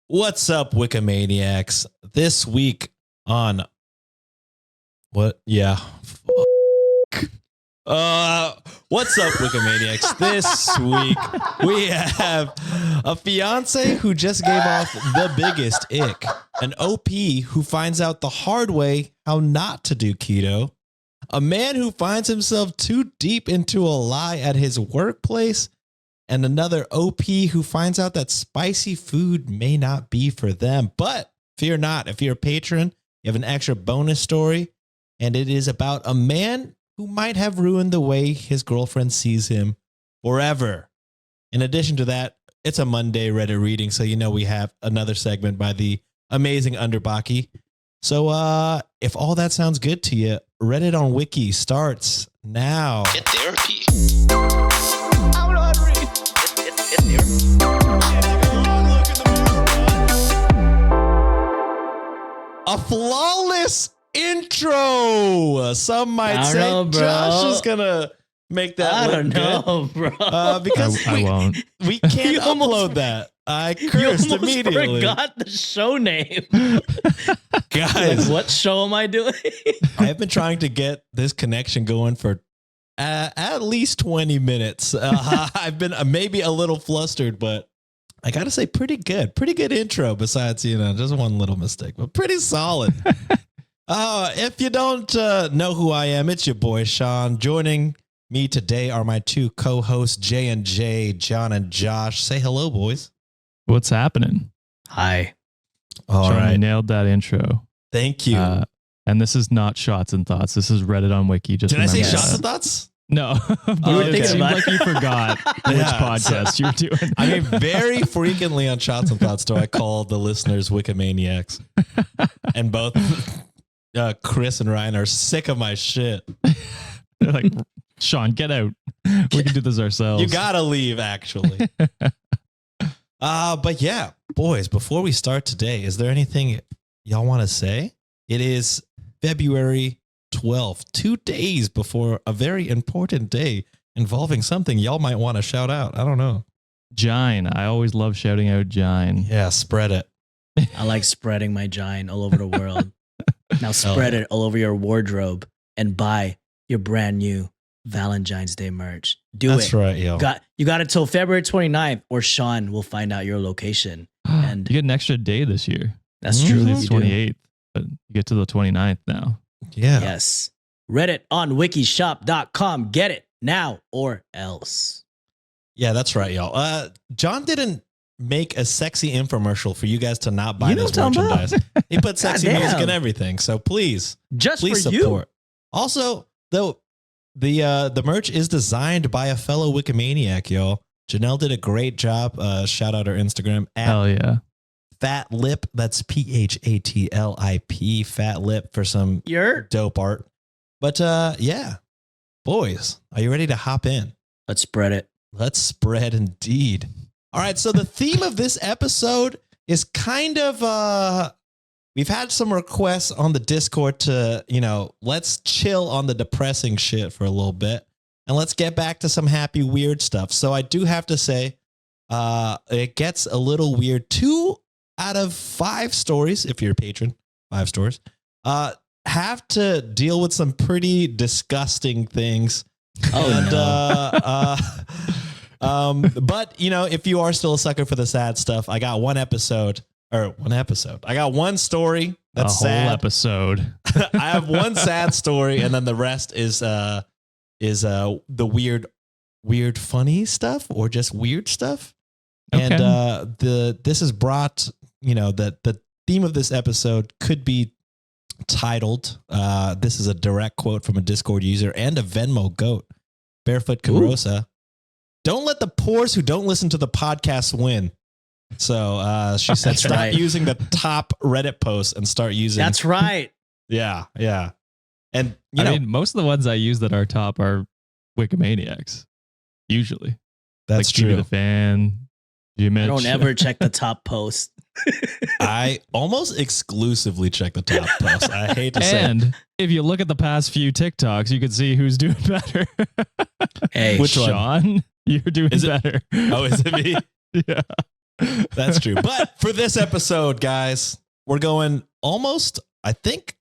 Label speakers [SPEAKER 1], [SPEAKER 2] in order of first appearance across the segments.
[SPEAKER 1] What's up, Wikimaniacs? This week on what? Yeah. What's up, Wikimaniacs? This week we have a fiance who just gave off the biggest ick, an OP who finds out the hard way how not to do keto, a man who finds himself too deep into a lie at his workplace, and another OP who finds out that spicy food may not be for them. But fear not, if you're a patron, you have an extra bonus story, and it is about a man who might have ruined the way his girlfriend sees him forever. In addition to that, it's a Monday Reddit reading, so you know we have another segment by the Amazing Underbakke. So if all that sounds good to you, Reddit on Wiki starts now.
[SPEAKER 2] Get therapy.
[SPEAKER 3] I'm not reading.
[SPEAKER 2] Get therapy.
[SPEAKER 1] A flawless intro. Some might say
[SPEAKER 3] know, bro.
[SPEAKER 1] Josh is gonna make that.
[SPEAKER 3] I don't
[SPEAKER 1] look
[SPEAKER 3] know,
[SPEAKER 1] good.
[SPEAKER 3] bro.
[SPEAKER 1] Because
[SPEAKER 4] I won't.
[SPEAKER 1] we can't
[SPEAKER 3] You almost-
[SPEAKER 1] upload that. I
[SPEAKER 3] You
[SPEAKER 1] cursed
[SPEAKER 3] almost
[SPEAKER 1] immediately.
[SPEAKER 3] forgot the show name.
[SPEAKER 1] Guys,
[SPEAKER 3] What show am I doing?
[SPEAKER 1] I've been trying to get this connection going for at least 20 minutes. I've been maybe a little flustered, but I gotta say, pretty good intro. Besides, just one little mistake, but pretty solid. If you don't know who I am, it's your boy Sean. Joining me today are my two co-hosts, J and J, John and Josh. Say hello, boys.
[SPEAKER 4] What's happening?
[SPEAKER 3] Hi.
[SPEAKER 1] All
[SPEAKER 4] Sean,
[SPEAKER 1] right,
[SPEAKER 4] you nailed that intro.
[SPEAKER 1] thank you.
[SPEAKER 4] And this is not shots and thoughts. This is Reddit on Wiki. Just
[SPEAKER 1] Did I say
[SPEAKER 4] remember
[SPEAKER 1] shots
[SPEAKER 4] that.
[SPEAKER 1] and thoughts?
[SPEAKER 4] No, but
[SPEAKER 1] were
[SPEAKER 4] it
[SPEAKER 1] thinking
[SPEAKER 4] seemed
[SPEAKER 3] about
[SPEAKER 4] like
[SPEAKER 3] it.
[SPEAKER 4] you forgot which
[SPEAKER 1] Yeah,
[SPEAKER 4] podcast you were doing.
[SPEAKER 1] I mean, very frequently on Shots and Thoughts do I call the listeners Wikimaniacs. And both Chris and Ryan are sick of my shit.
[SPEAKER 4] They're like, Sean, get out. We can do this ourselves.
[SPEAKER 1] You gotta leave, actually. But yeah, boys, before we start today, is there anything y'all want to say? It is February 12th, 2 days before a very important day involving something y'all might want to shout out. I don't know.
[SPEAKER 4] Gine. I always love shouting out Gine.
[SPEAKER 1] Yeah, spread it.
[SPEAKER 3] I like spreading my giant all over the world. Now spread it all over your wardrobe and buy your brand new Valentine's Day merch. Do
[SPEAKER 1] That's
[SPEAKER 3] it.
[SPEAKER 1] right, yo.
[SPEAKER 3] You got until February 29th or Sean will find out your location. And
[SPEAKER 4] You get an extra day this year.
[SPEAKER 3] that's
[SPEAKER 1] Mhm.
[SPEAKER 3] true.
[SPEAKER 4] Usually
[SPEAKER 3] You
[SPEAKER 4] it's
[SPEAKER 3] do.
[SPEAKER 4] 28th, but you get to the 29th now.
[SPEAKER 1] Yeah.
[SPEAKER 3] Yes. Reddit on wikishop.com. Get it now or else.
[SPEAKER 1] Yeah, that's right, y'all. John didn't make a sexy infomercial for you guys to not buy
[SPEAKER 3] You know
[SPEAKER 1] this
[SPEAKER 3] what I'm talking
[SPEAKER 1] merchandise. He put sexy
[SPEAKER 3] Goddamn.
[SPEAKER 1] music and everything. So please
[SPEAKER 3] Just
[SPEAKER 1] please
[SPEAKER 3] for
[SPEAKER 1] support. Also, though, the merch is designed by a fellow Wikimaniac, y'all. Janelle did a great job. Shout out her Instagram at
[SPEAKER 4] Hell yeah.
[SPEAKER 1] Fat Lip. That's PHATLIP. Fat Lip for some
[SPEAKER 3] you. You're.
[SPEAKER 1] dope art. But yeah, boys, are you ready to hop in?
[SPEAKER 3] Let's spread it.
[SPEAKER 1] Let's spread indeed. All right. So the theme of this episode is kind of, we've had some requests on the Discord to, let's chill on the depressing shit for a little bit and let's get back to some happy, weird stuff. So I do have to say, it gets a little weird. 2 out of 5 stories, if you're a patron, 5 stores, have to deal with some pretty disgusting things. But if you are still a sucker for the sad stuff, I got one episode. I got one story that's
[SPEAKER 4] a whole
[SPEAKER 1] sad.
[SPEAKER 4] episode.
[SPEAKER 1] I have one sad story, and then the rest is the weird funny stuff or just weird stuff.
[SPEAKER 4] Okay.
[SPEAKER 1] And this is brought, the theme of this episode could be titled, this is a direct quote from a Discord user and a Venmo goat, Barefoot Carosa. Don't let the pores who don't listen to the podcast win. So she said, stop
[SPEAKER 3] right.
[SPEAKER 1] using the top Reddit posts and start using.
[SPEAKER 3] That's right.
[SPEAKER 1] Yeah. And
[SPEAKER 4] I mean, most of the ones I use that are top are Wikimaniacs. Usually.
[SPEAKER 1] that's
[SPEAKER 4] like Jimmy
[SPEAKER 1] true.
[SPEAKER 4] the Fan, Jimmy.
[SPEAKER 3] I don't ever check the top post.
[SPEAKER 1] I almost exclusively check the top posts. I hate to say it.
[SPEAKER 4] And if you look at the past few TikToks, you can see who's doing better.
[SPEAKER 3] Hey,
[SPEAKER 1] Which one?
[SPEAKER 4] Sean, you're doing
[SPEAKER 1] Is it-
[SPEAKER 4] better.
[SPEAKER 1] Oh, is it me?
[SPEAKER 4] Yeah.
[SPEAKER 1] That's true. But for this episode, guys, we're going almost, I think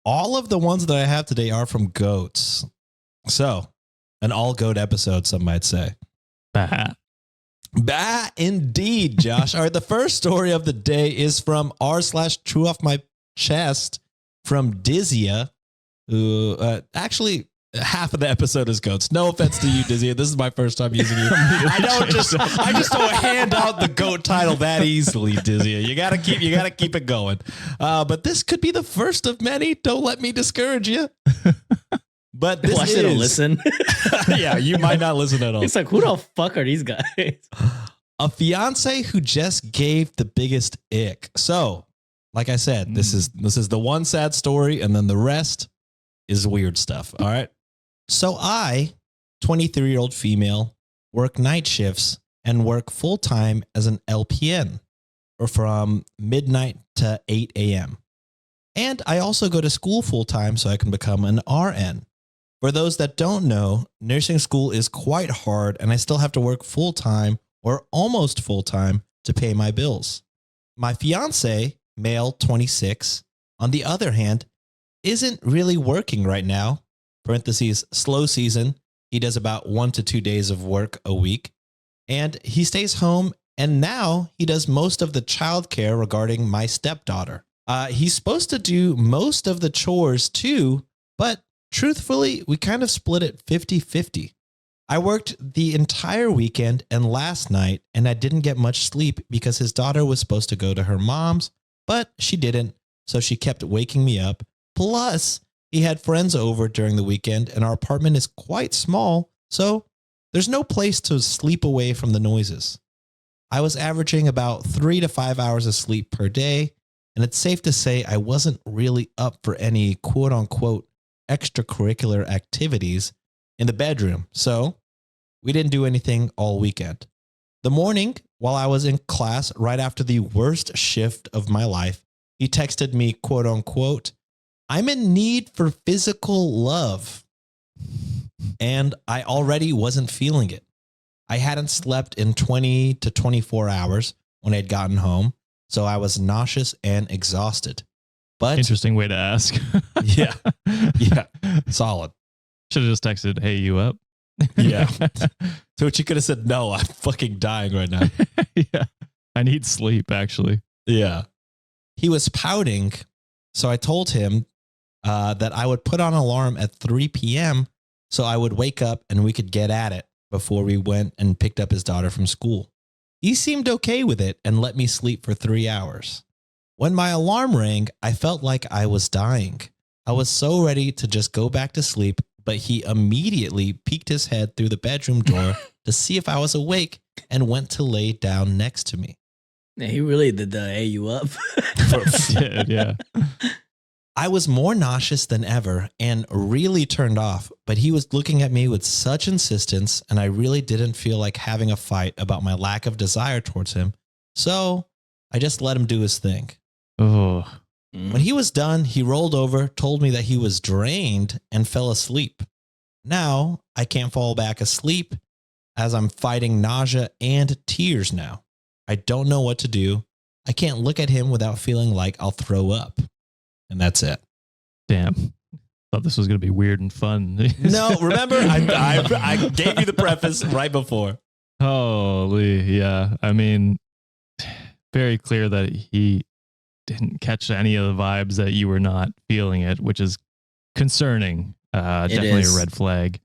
[SPEAKER 1] all of the ones that I have today are from goats. So an all goat episode, some might say.
[SPEAKER 4] Bah.
[SPEAKER 1] Bah, indeed, Josh. All right, the first story of the day is from r/true off my chest from Dizia, who actually half of the episode is goats. No offense to you, Dizia. This is my first time using you. I just don't hand out the goat title that easily, Dizia. You gotta keep it going. But this could be the first of many. Don't let me discourage you. But this
[SPEAKER 3] Watch, they don't listen.
[SPEAKER 1] Yeah, you might not listen at all.
[SPEAKER 3] It's like, who the fuck are these guys?
[SPEAKER 1] A fiance who just gave the biggest ick. So, like I said, this is the one sad story, and then the rest is weird stuff. All right. So I, 23-year-old female, work night shifts and work full time as an LPN, or from midnight to 8 a.m. And I also go to school full time so I can become an RN. For those that don't know, nursing school is quite hard, and I still have to work full time or almost full time to pay my bills. My fiance, male 26, on the other hand, isn't really working right now. Parentheses, slow season. He does about 1 to 2 days of work a week, and he stays home. And now he does most of the childcare regarding my stepdaughter. He's supposed to do most of the chores too, but truthfully, we kind of split it 50-50. I worked the entire weekend and last night, and I didn't get much sleep because his daughter was supposed to go to her mom's, but she didn't, so she kept waking me up. Plus, he had friends over during the weekend, and our apartment is quite small, so there's no place to sleep away from the noises. I was averaging about 3 to 5 hours of sleep per day, and it's safe to say I wasn't really up for any quote-unquote extracurricular activities in the bedroom, so we didn't do anything all weekend. The morning, while I was in class right after the worst shift of my life, he texted me, quote-unquote, "I'm in need for physical love." And I already wasn't feeling it. I hadn't slept in 20 to 24 hours when I had gotten home, so I was nauseous and exhausted. But
[SPEAKER 4] Interesting way to ask.
[SPEAKER 1] yeah, solid.
[SPEAKER 4] Should have just texted, "Hey, you up?"
[SPEAKER 1] Yeah. To which you could have said, "No, I'm fucking dying right now."
[SPEAKER 4] Yeah. I need sleep, actually.
[SPEAKER 1] Yeah. He was pouting, so I told him that I would put on an alarm at 3 p.m. so I would wake up and we could get at it before we went and picked up his daughter from school. He seemed okay with it and let me sleep for 3 hours. When my alarm rang, I felt like I was dying. I was so ready to just go back to sleep, but he immediately peeked his head through the bedroom door to see if I was awake and went to lay down next to me.
[SPEAKER 3] Yeah, he really did the "hey, you up?"
[SPEAKER 4] Yeah.
[SPEAKER 1] I was more nauseous than ever and really turned off, but he was looking at me with such insistence, and I really didn't feel like having a fight about my lack of desire towards him. So I just let him do his thing.
[SPEAKER 4] Oh.
[SPEAKER 1] When he was done, he rolled over, told me that he was drained, and fell asleep. Now I can't fall back asleep as I'm fighting nausea and tears now. I don't know what to do. I can't look at him without feeling like I'll throw up. And that's it.
[SPEAKER 4] Damn. Thought this was going to be weird and fun.
[SPEAKER 1] No, remember, I gave you the preface right before.
[SPEAKER 4] Holy, yeah. I mean, very clear that he didn't catch any of the vibes, that you were not feeling it, which is concerning. Definitely a red flag.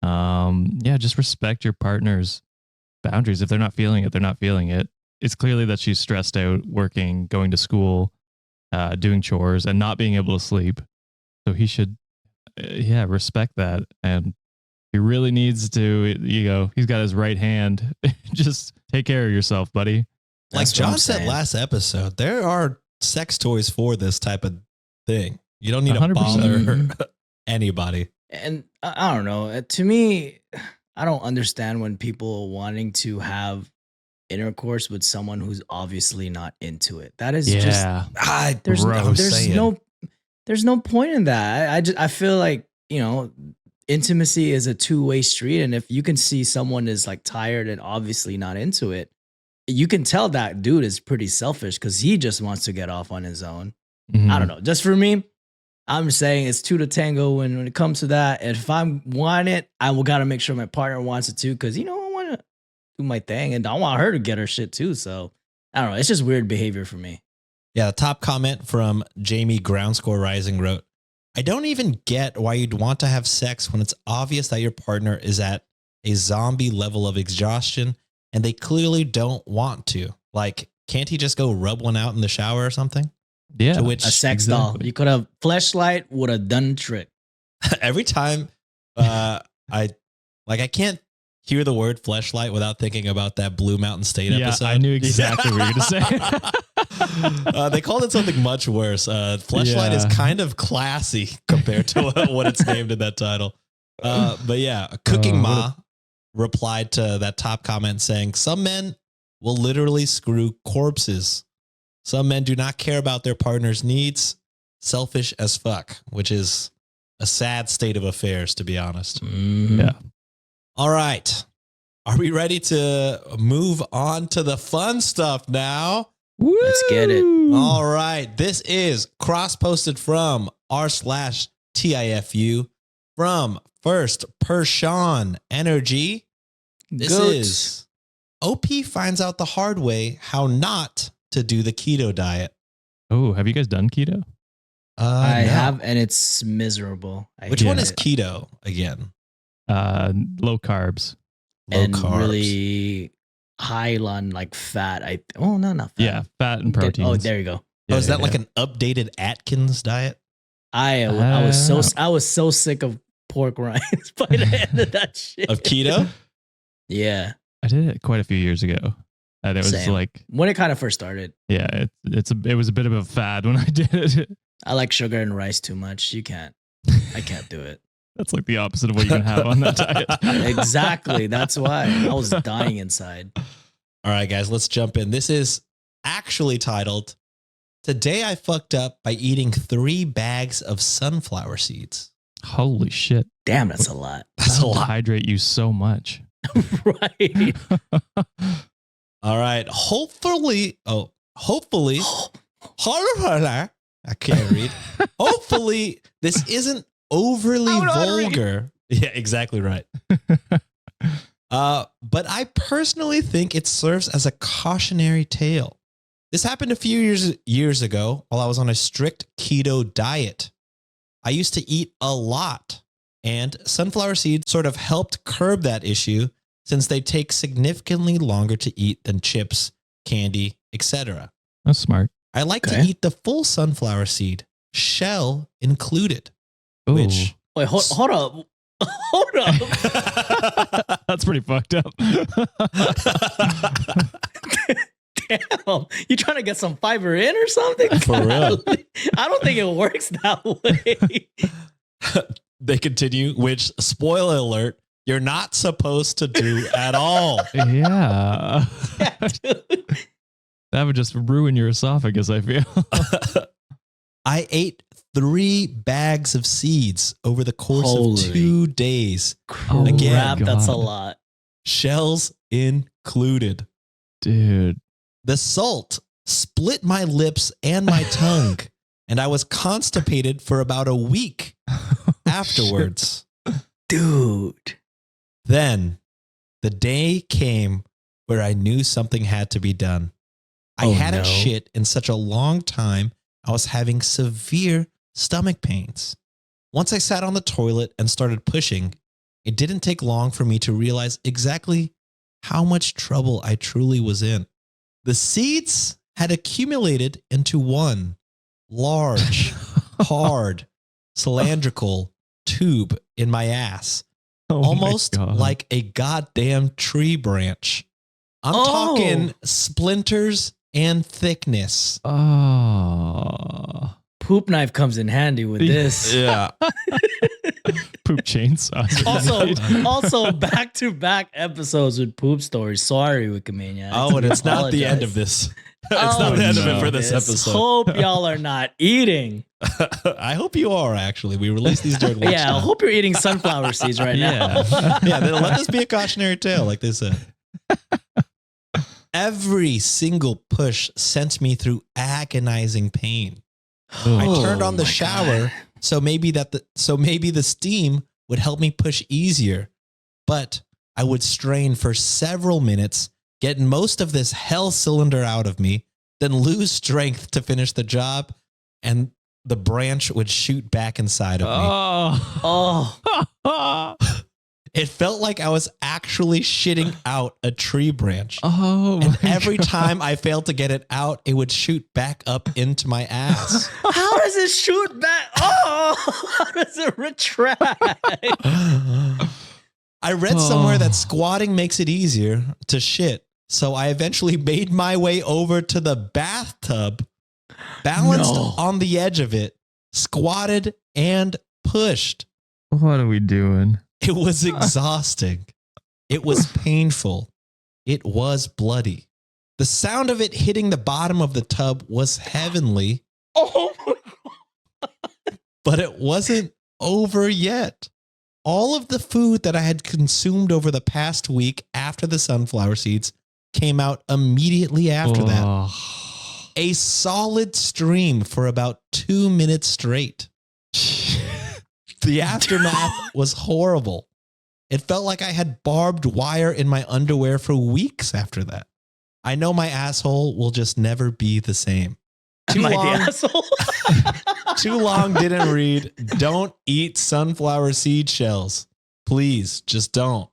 [SPEAKER 4] Yeah, just respect your partner's boundaries. If they're not feeling it, they're not feeling it. It's clearly that she's stressed out, working, going to school, doing chores, and not being able to sleep. So he should, respect that. And he really needs to, he's got his right hand. Just take care of yourself, buddy.
[SPEAKER 1] Like John said last episode, there are sex toys for this type of thing. You don't need
[SPEAKER 4] 100%.
[SPEAKER 1] to bother anybody.
[SPEAKER 3] And I don't know. To me, I don't understand when people wanting to have intercourse with someone who's obviously not into it. That is just there's no point in that. I feel like, intimacy is a two-way street, and if you can see someone is like tired and obviously not into it, you can tell that dude is pretty selfish because he just wants to get off on his own.
[SPEAKER 4] Mhm.
[SPEAKER 3] I don't know. Just for me, I'm saying it's two to tango when it comes to that. And if I want it, I will gotta make sure my partner wants it too. Cause I want to do my thing and I want her to get her shit too. So I don't know. It's just weird behavior for me.
[SPEAKER 1] Yeah, the top comment from Jamie Groundscore Rising wrote, I don't even get why you'd want to have sex when it's obvious that your partner is at a zombie level of exhaustion and they clearly don't want to. Like, can't he just go rub one out in the shower or something?
[SPEAKER 4] Yeah.
[SPEAKER 1] To which
[SPEAKER 3] A sex doll. You could have fleshlight would have done the trick.
[SPEAKER 1] every time I can't hear the word fleshlight without thinking about that Blue Mountain State episode.
[SPEAKER 4] I knew exactly what you were going to say.
[SPEAKER 1] They called it something much worse. Fleshlight is kind of classy compared to what it's named in that title. But yeah, Cooking Ma replied to that top comment saying, some men will literally screw corpses. Some men do not care about their partner's needs. Selfish as fuck, which is a sad state of affairs, to be honest.
[SPEAKER 3] Mhm.
[SPEAKER 4] Yeah.
[SPEAKER 1] All right. Are we ready to move on to the fun stuff now?
[SPEAKER 3] Let's get it.
[SPEAKER 1] All right. This is cross-posted from r/TIFU from First Pershawn Energy. This
[SPEAKER 3] Goat.
[SPEAKER 1] is OP finds out the hard way how not to do the keto diet.
[SPEAKER 4] Oh, have you guys done keto?
[SPEAKER 3] I
[SPEAKER 1] No.
[SPEAKER 3] have, and it's miserable. I
[SPEAKER 1] Which
[SPEAKER 3] hate
[SPEAKER 1] one is
[SPEAKER 3] it.
[SPEAKER 1] keto again?
[SPEAKER 4] Low carbs.
[SPEAKER 1] Low
[SPEAKER 3] and
[SPEAKER 1] carbs.
[SPEAKER 3] really high on like fat. Not fat.
[SPEAKER 4] Yeah, fat and proteins.
[SPEAKER 3] Oh, there you go.
[SPEAKER 1] Oh, is
[SPEAKER 4] Yeah,
[SPEAKER 1] that like an updated Atkins diet?
[SPEAKER 3] I was so sick of pork rinds by the end of that shit.
[SPEAKER 1] Of keto?
[SPEAKER 3] Yeah,
[SPEAKER 4] I did it quite a few years ago. And it was
[SPEAKER 3] Same.
[SPEAKER 4] like,
[SPEAKER 3] when it kind of first started.
[SPEAKER 4] yeah, it was a bit of a fad when I did it.
[SPEAKER 3] I like sugar and rice too much. I can't do it.
[SPEAKER 4] That's like the opposite of what you can have on that diet.
[SPEAKER 3] Exactly. That's why I was dying inside.
[SPEAKER 1] All right, guys, let's jump in. This is actually titled, Today I Fucked Up by Eating 3 Bags of Sunflower Seeds.
[SPEAKER 4] Holy shit.
[SPEAKER 3] Damn, that's a lot.
[SPEAKER 1] That's a lot.
[SPEAKER 4] Hydrate you so much.
[SPEAKER 3] Right.
[SPEAKER 1] All right. Hopefully, I can't read. Hopefully, this isn't overly vulgar. Yeah, exactly right. But I personally think it serves as a cautionary tale. This happened a few years ago while I was on a strict keto diet. I used to eat a lot, and sunflower seeds sort of helped curb that issue since they take significantly longer to eat than chips, candy, etc.
[SPEAKER 4] That's smart.
[SPEAKER 1] I like to
[SPEAKER 3] Okay.
[SPEAKER 1] eat the full sunflower seed, shell included,
[SPEAKER 4] Ooh.
[SPEAKER 1] which
[SPEAKER 3] Wait, hold up. Hold up.
[SPEAKER 4] That's pretty fucked up.
[SPEAKER 3] Damn. You trying to get some fiber in or something?
[SPEAKER 1] For real.
[SPEAKER 3] I don't think it works that way.
[SPEAKER 1] they continue, which, spoiler alert, you're not supposed to do at all.
[SPEAKER 4] Yeah.
[SPEAKER 3] Yeah, dude.
[SPEAKER 4] That would just ruin your esophagus, I feel.
[SPEAKER 1] I ate 3 bags of seeds over the course
[SPEAKER 3] Holy.
[SPEAKER 1] of 2 days,
[SPEAKER 4] Oh
[SPEAKER 1] Again.
[SPEAKER 3] Crap, that's a
[SPEAKER 4] God.
[SPEAKER 3] lot.
[SPEAKER 1] shells included.
[SPEAKER 4] Dude.
[SPEAKER 1] The salt split my lips and my tongue, and I was constipated for about a week afterwards.
[SPEAKER 3] Dude.
[SPEAKER 1] Then the day came where I knew something had to be done. I
[SPEAKER 3] Oh,
[SPEAKER 1] hadn't
[SPEAKER 3] no.
[SPEAKER 1] shit in such a long time. I was having severe stomach pains. Once I sat on the toilet and started pushing, it didn't take long for me to realize exactly how much trouble I truly was in. The seeds had accumulated into one large, hard, cylindrical tube in my ass,
[SPEAKER 4] Oh my
[SPEAKER 1] almost
[SPEAKER 4] God.
[SPEAKER 1] like a goddamn tree branch. I'm
[SPEAKER 3] Oh.
[SPEAKER 1] talking splinters and thickness.
[SPEAKER 4] Oh.
[SPEAKER 3] Poop knife comes in handy with this.
[SPEAKER 1] Yeah.
[SPEAKER 4] Poop chainsaw.
[SPEAKER 3] Also back-to-back episodes with poop stories. Sorry, Wikimania.
[SPEAKER 1] Oh, and it's not the end
[SPEAKER 3] Apologize.
[SPEAKER 1] of this. It's not the end of it for this episode.
[SPEAKER 3] Hope y'all are not eating.
[SPEAKER 1] I hope you are, actually. We released these during lunchtime.
[SPEAKER 3] Yeah, I hope you're eating sunflower seeds right now.
[SPEAKER 1] Yeah, then let this be a cautionary tale, like they said. Every single push sent me through agonizing pain. I turned on the shower so maybe the steam would help me push easier. But I would strain for several minutes, get most of this hell cylinder out of me, then lose strength to finish the job, and the branch would shoot back inside of me. It felt like I was actually shitting out a tree branch. And every time I failed to get it out, it would shoot back up into my ass.
[SPEAKER 3] How does it shoot back? How does it retract?
[SPEAKER 1] I read somewhere that squatting makes it easier to shit. So I eventually made my way over to the bathtub, balanced on the edge of it, squatted and pushed.
[SPEAKER 4] What are we doing?
[SPEAKER 1] It was exhausting. It was painful. It was bloody. The sound of it hitting the bottom of the tub was heavenly.
[SPEAKER 3] Oh my God.
[SPEAKER 1] But it wasn't over yet. All of the food that I had consumed over the past week after the sunflower seeds came out immediately after that. A solid stream for about 2 minutes straight. The aftermath was horrible. It felt like I had barbed wire in my underwear for weeks after that. I know my asshole will just never be the same. Too long didn't read. Don't eat sunflower seed shells. Please, just don't.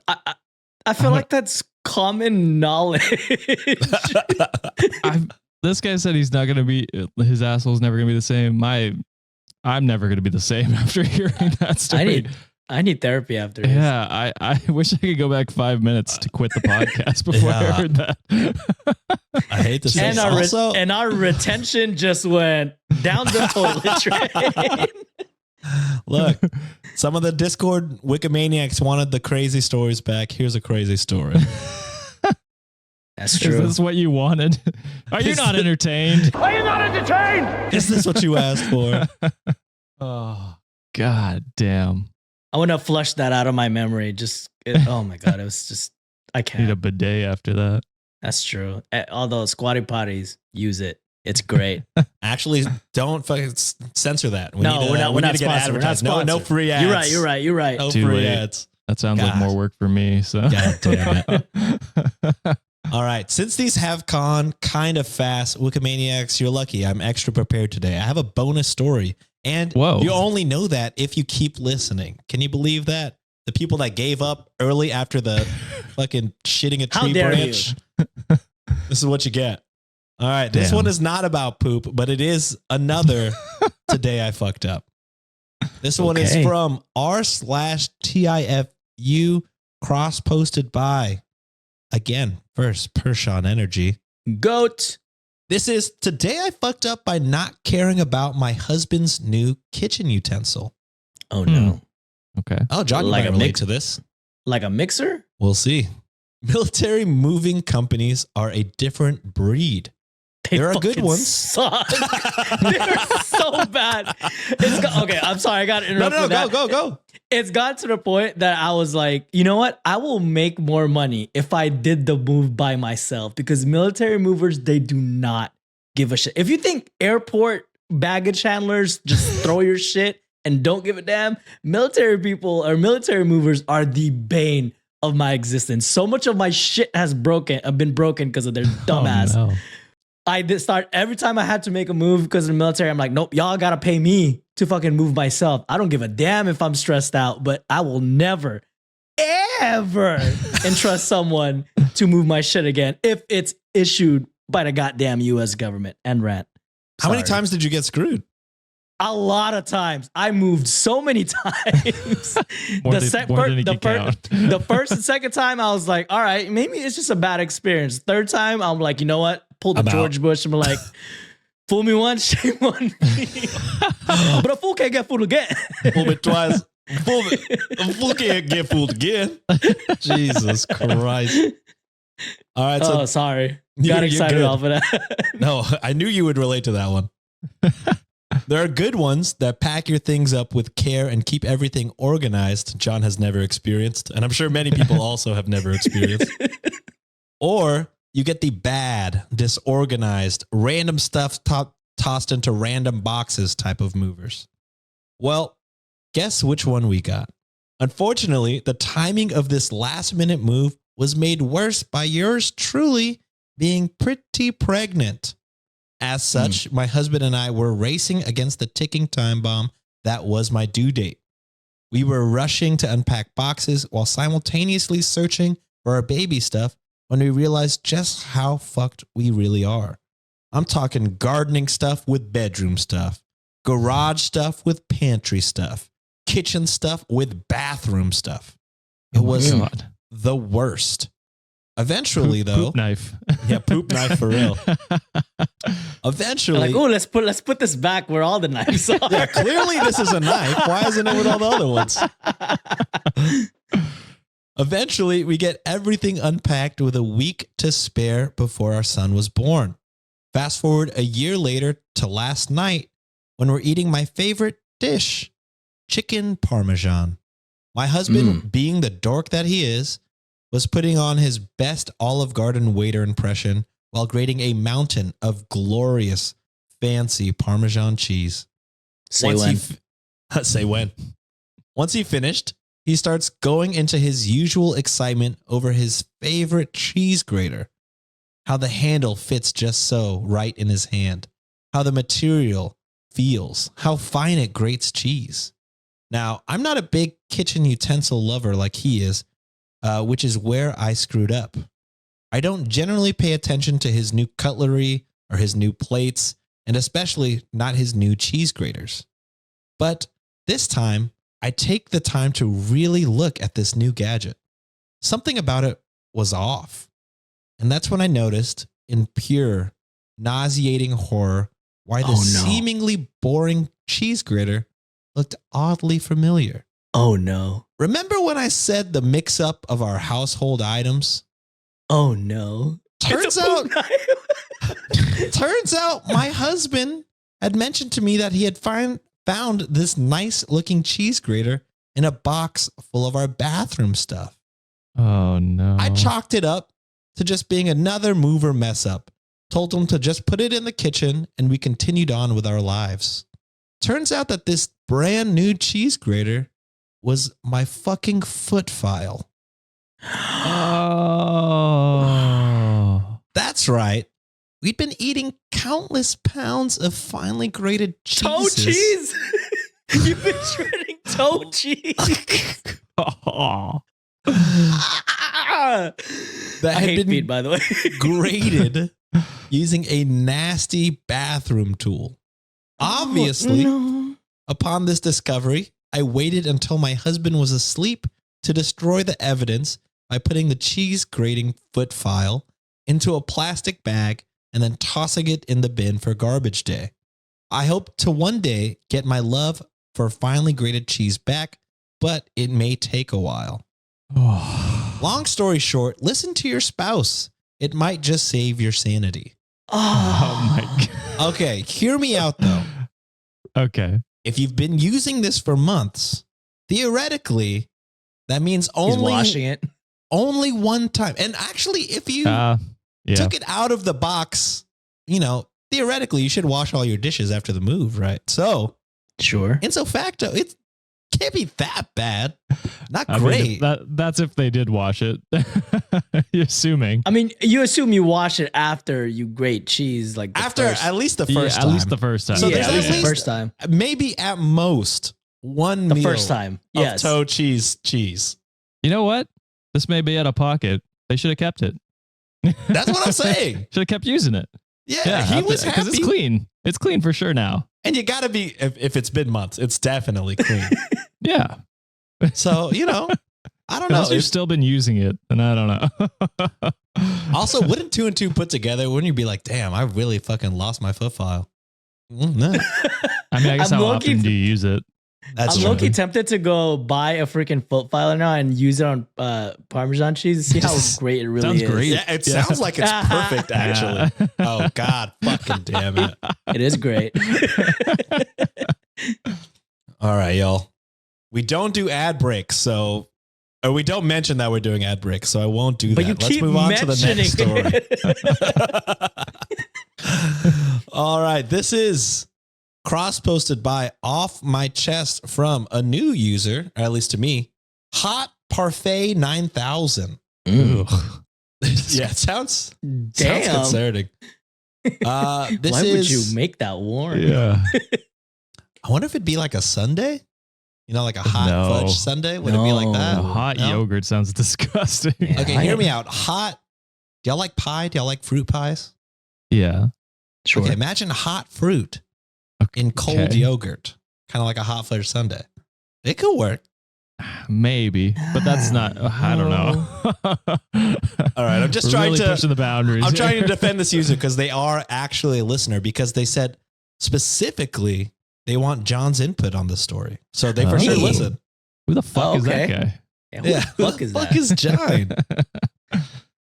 [SPEAKER 3] I feel like that's common knowledge.
[SPEAKER 4] This guy said he's not going to be, his asshole's never going to be the same. I'm never going to be the same after hearing that story.
[SPEAKER 3] I need therapy after this.
[SPEAKER 4] Yeah, I wish I could go back 5 minutes to quit the podcast before I heard that.
[SPEAKER 1] I hate to say
[SPEAKER 3] and our retention just went down the toilet drain.
[SPEAKER 1] Look, some of the Discord Wikimaniacs wanted the crazy stories back. Here's a crazy story.
[SPEAKER 3] That's true.
[SPEAKER 4] Is this what you wanted? Are you not entertained?
[SPEAKER 2] Are you not entertained?
[SPEAKER 1] Is this what you asked for?
[SPEAKER 4] Oh, God damn.
[SPEAKER 3] I want to flush that out of my memory. Oh my God. It was just, I can't.
[SPEAKER 4] Need a bidet after that.
[SPEAKER 3] That's true. Although squatty potties, use it. It's great.
[SPEAKER 1] Actually, don't fucking censor that.
[SPEAKER 3] We're not sponsored.
[SPEAKER 1] No free ads.
[SPEAKER 3] You're right.
[SPEAKER 1] No
[SPEAKER 4] Too
[SPEAKER 1] free
[SPEAKER 4] late.
[SPEAKER 1] ads.
[SPEAKER 4] That sounds like more work for me. So.
[SPEAKER 1] God damn it. All right. Since these have gone kind of fast, Wikimaniacs, you're lucky. I'm extra prepared today. I have a bonus story. And you only know that if you keep listening. Can you believe that? The people that gave up early after the fucking shitting a tree branch. This is what you get. All right. This one is not about poop, but it is another Today I Fucked Up. This one is from r/TIFU cross-posted by, again, first Pershon Energy.
[SPEAKER 3] Goat.
[SPEAKER 1] This is Today I Fucked Up by not caring about my husband's new kitchen utensil.
[SPEAKER 3] Oh, no.
[SPEAKER 4] Okay.
[SPEAKER 1] Oh, John, you might relate to this.
[SPEAKER 3] Like a mixer?
[SPEAKER 1] We'll see. Military moving companies are a different breed. There are good ones.
[SPEAKER 3] Suck. They're so bad. Okay, I'm sorry. I got to interrupt.
[SPEAKER 1] Go.
[SPEAKER 3] It's got to the point that I was like, you know what? I will make more money if I did the move by myself, because military movers, they do not give a shit. If you think airport baggage handlers just throw your shit and don't give a damn, military people or military movers are the bane of my existence. So much of my shit has been broken because of their dumbass.
[SPEAKER 4] Oh, no.
[SPEAKER 3] I did start every time I had to make a move because of the military. I'm like, nope, y'all gotta pay me to fucking move myself. I don't give a damn if I'm stressed out, but I will never, ever entrust someone to move my shit again if it's issued by the goddamn U.S. government and rent.
[SPEAKER 1] How many times did you get screwed?
[SPEAKER 3] A lot of times. I moved so many times. The first and second time, I was like, all right, maybe it's just a bad experience. Third time, I'm like, you know what? Pull the George Bush and be like, fool me once, shame on me. But a fool can't get fooled again.
[SPEAKER 1] Fool me twice. A fool can't get fooled again. Jesus Christ. All right. So
[SPEAKER 3] sorry. Got excited off of that.
[SPEAKER 1] No, I knew you would relate to that one. There are good ones that pack your things up with care and keep everything organized. John has never experienced, and I'm sure many people also have never experienced. Or You get the bad, disorganized, random stuff tossed into random boxes type of movers. Well, guess which one we got? Unfortunately, the timing of this last minute move was made worse by yours truly being pretty pregnant. As such, my husband and I were racing against the ticking time bomb that was my due date. We were rushing to unpack boxes while simultaneously searching for our baby stuff when we realized just how fucked we really are. I'm talking gardening stuff with bedroom stuff, garage stuff with pantry stuff, kitchen stuff with bathroom stuff. It was the worst. Eventually, though,
[SPEAKER 4] poop knife.
[SPEAKER 1] Yeah, poop knife for real. Eventually,
[SPEAKER 3] like, oh, let's put this back where all the knives are.
[SPEAKER 1] Yeah, clearly this is a knife. Why isn't it with all the other ones? Eventually, we get everything unpacked with a week to spare before our son was born. Fast forward a year later to last night when we're eating my favorite dish, chicken parmesan. My husband, being the dork that he is, was putting on his best Olive Garden waiter impression while grating a mountain of glorious, fancy Parmesan cheese.
[SPEAKER 3] Say
[SPEAKER 1] when. Once he finished, he starts going into his usual excitement over his favorite cheese grater. How the handle fits just so right in his hand. How the material feels. How fine it grates cheese. Now, I'm not a big kitchen utensil lover like he is, which is where I screwed up. I don't generally pay attention to his new cutlery or his new plates, and especially not his new cheese graters. But this time, I take the time to really look at this new gadget. Something about it was off. And that's when I noticed, in pure, nauseating horror, why the seemingly boring cheese grater looked oddly familiar.
[SPEAKER 3] Oh no.
[SPEAKER 1] Remember when I said the mix-up of our household items?
[SPEAKER 3] Oh no.
[SPEAKER 1] Turns out my husband had mentioned to me that he had found this nice-looking cheese grater in a box full of our bathroom stuff.
[SPEAKER 4] Oh no.
[SPEAKER 1] I chalked it up to just being another mover mess-up. Told him to just put it in the kitchen, and we continued on with our lives. Turns out that this brand new cheese grater was my fucking foot file.
[SPEAKER 4] Oh.
[SPEAKER 1] That's right. We'd been eating countless pounds of finely grated cheeses.
[SPEAKER 3] Toe cheese? You've been shredding toe cheese.
[SPEAKER 4] Oh.
[SPEAKER 1] That
[SPEAKER 3] I
[SPEAKER 1] had
[SPEAKER 3] hate
[SPEAKER 1] been
[SPEAKER 3] feet, by the way.
[SPEAKER 1] grated using a nasty bathroom tool. Obviously, upon this discovery, I waited until my husband was asleep to destroy the evidence by putting the cheese grating foot file into a plastic bag and then tossing it in the bin for garbage day. I hope to one day get my love for finely grated cheese back, but it may take a while. Long story short, listen to your spouse. It might just save your sanity.
[SPEAKER 4] Oh my God.
[SPEAKER 1] Okay, hear me out though.
[SPEAKER 4] Okay.
[SPEAKER 1] If you've been using this for months, theoretically, that means
[SPEAKER 3] He's washing it.
[SPEAKER 1] only one time. And actually, if you took it out of the box, theoretically, you should wash all your dishes after the move, right? So,
[SPEAKER 3] sure.
[SPEAKER 1] Ipso facto, it can't be that bad. Not
[SPEAKER 4] I
[SPEAKER 1] great.
[SPEAKER 4] mean, that's if they did wash it. You're assuming.
[SPEAKER 3] I mean, you assume you wash it after you grate cheese, like
[SPEAKER 1] at least the first time.
[SPEAKER 4] At least the first time.
[SPEAKER 1] So
[SPEAKER 3] yeah,
[SPEAKER 1] there's
[SPEAKER 3] at least
[SPEAKER 1] at
[SPEAKER 3] the first time.
[SPEAKER 1] Maybe at most one
[SPEAKER 3] The
[SPEAKER 1] meal
[SPEAKER 3] first time.
[SPEAKER 1] of
[SPEAKER 3] Yes.
[SPEAKER 1] toe cheese.
[SPEAKER 4] You know what? This may be out of pocket. They should have kept it.
[SPEAKER 1] That's what I'm saying.
[SPEAKER 4] Should have kept using it.
[SPEAKER 1] Yeah, he was happy.
[SPEAKER 4] Because it's clean. It's clean for sure now.
[SPEAKER 1] And you got to be, if it's been months, it's definitely clean.
[SPEAKER 4] Yeah.
[SPEAKER 1] So, I don't know.
[SPEAKER 4] Unless you've still been using it, then I don't know.
[SPEAKER 1] Also, wouldn't 2 and 2 put together, wouldn't you be like, damn, I really fucking lost my foot file? No.
[SPEAKER 4] I mean, I guess
[SPEAKER 3] I'm
[SPEAKER 4] how
[SPEAKER 3] low-key-
[SPEAKER 4] often do you use it?
[SPEAKER 1] That's
[SPEAKER 3] I'm
[SPEAKER 1] true.
[SPEAKER 3] low-key tempted to go buy a freaking foot filer now and use it on Parmesan cheese. See how great it really
[SPEAKER 4] Sounds
[SPEAKER 3] is.
[SPEAKER 4] great.
[SPEAKER 1] Yeah, it sounds like it's perfect, actually. Oh, God fucking damn it.
[SPEAKER 3] It is great.
[SPEAKER 1] All right, y'all. We don't do ad breaks, so Or we don't mention that we're doing ad break, so I won't do
[SPEAKER 3] But
[SPEAKER 1] that.
[SPEAKER 3] you
[SPEAKER 1] Let's
[SPEAKER 3] keep
[SPEAKER 1] move on to the next
[SPEAKER 3] mentioning
[SPEAKER 1] story. All right. This is cross-posted by Off My Chest from a new user, or at least to me, Hot Parfait 9000.
[SPEAKER 4] Ugh.
[SPEAKER 1] Yeah, it sounds
[SPEAKER 3] Damn.
[SPEAKER 1] concerning. This
[SPEAKER 3] Why
[SPEAKER 1] is,
[SPEAKER 3] would you make that warm?
[SPEAKER 4] Yeah.
[SPEAKER 1] I wonder if it'd be like a sundae. You know, like a hot
[SPEAKER 4] No.
[SPEAKER 1] fudge sundae? Would it be like that?
[SPEAKER 4] A hot
[SPEAKER 1] No?
[SPEAKER 4] yogurt sounds disgusting.
[SPEAKER 3] Yeah.
[SPEAKER 1] Okay, hear me out. Hot. Do y'all like pie? Do y'all like fruit pies?
[SPEAKER 4] Yeah.
[SPEAKER 3] Sure.
[SPEAKER 1] Okay, imagine hot fruit in cold
[SPEAKER 4] Okay.
[SPEAKER 1] yogurt, kind of like a hot fudge sundae. It could work.
[SPEAKER 4] Maybe, but that's not. I don't know.
[SPEAKER 1] All right, I'm just
[SPEAKER 4] We're
[SPEAKER 1] trying
[SPEAKER 4] really
[SPEAKER 1] to-
[SPEAKER 4] pushing the boundaries.
[SPEAKER 1] I'm trying to
[SPEAKER 4] here.
[SPEAKER 1] defend this user because they are actually a listener, because they said specifically they want John's input on this story. So they for sure
[SPEAKER 4] Oh.
[SPEAKER 1] listen.
[SPEAKER 4] Who the fuck is that
[SPEAKER 3] Okay.
[SPEAKER 4] guy?
[SPEAKER 3] Yeah, who
[SPEAKER 1] Yeah,
[SPEAKER 3] the fuck is
[SPEAKER 1] fuck
[SPEAKER 3] that?
[SPEAKER 1] is John?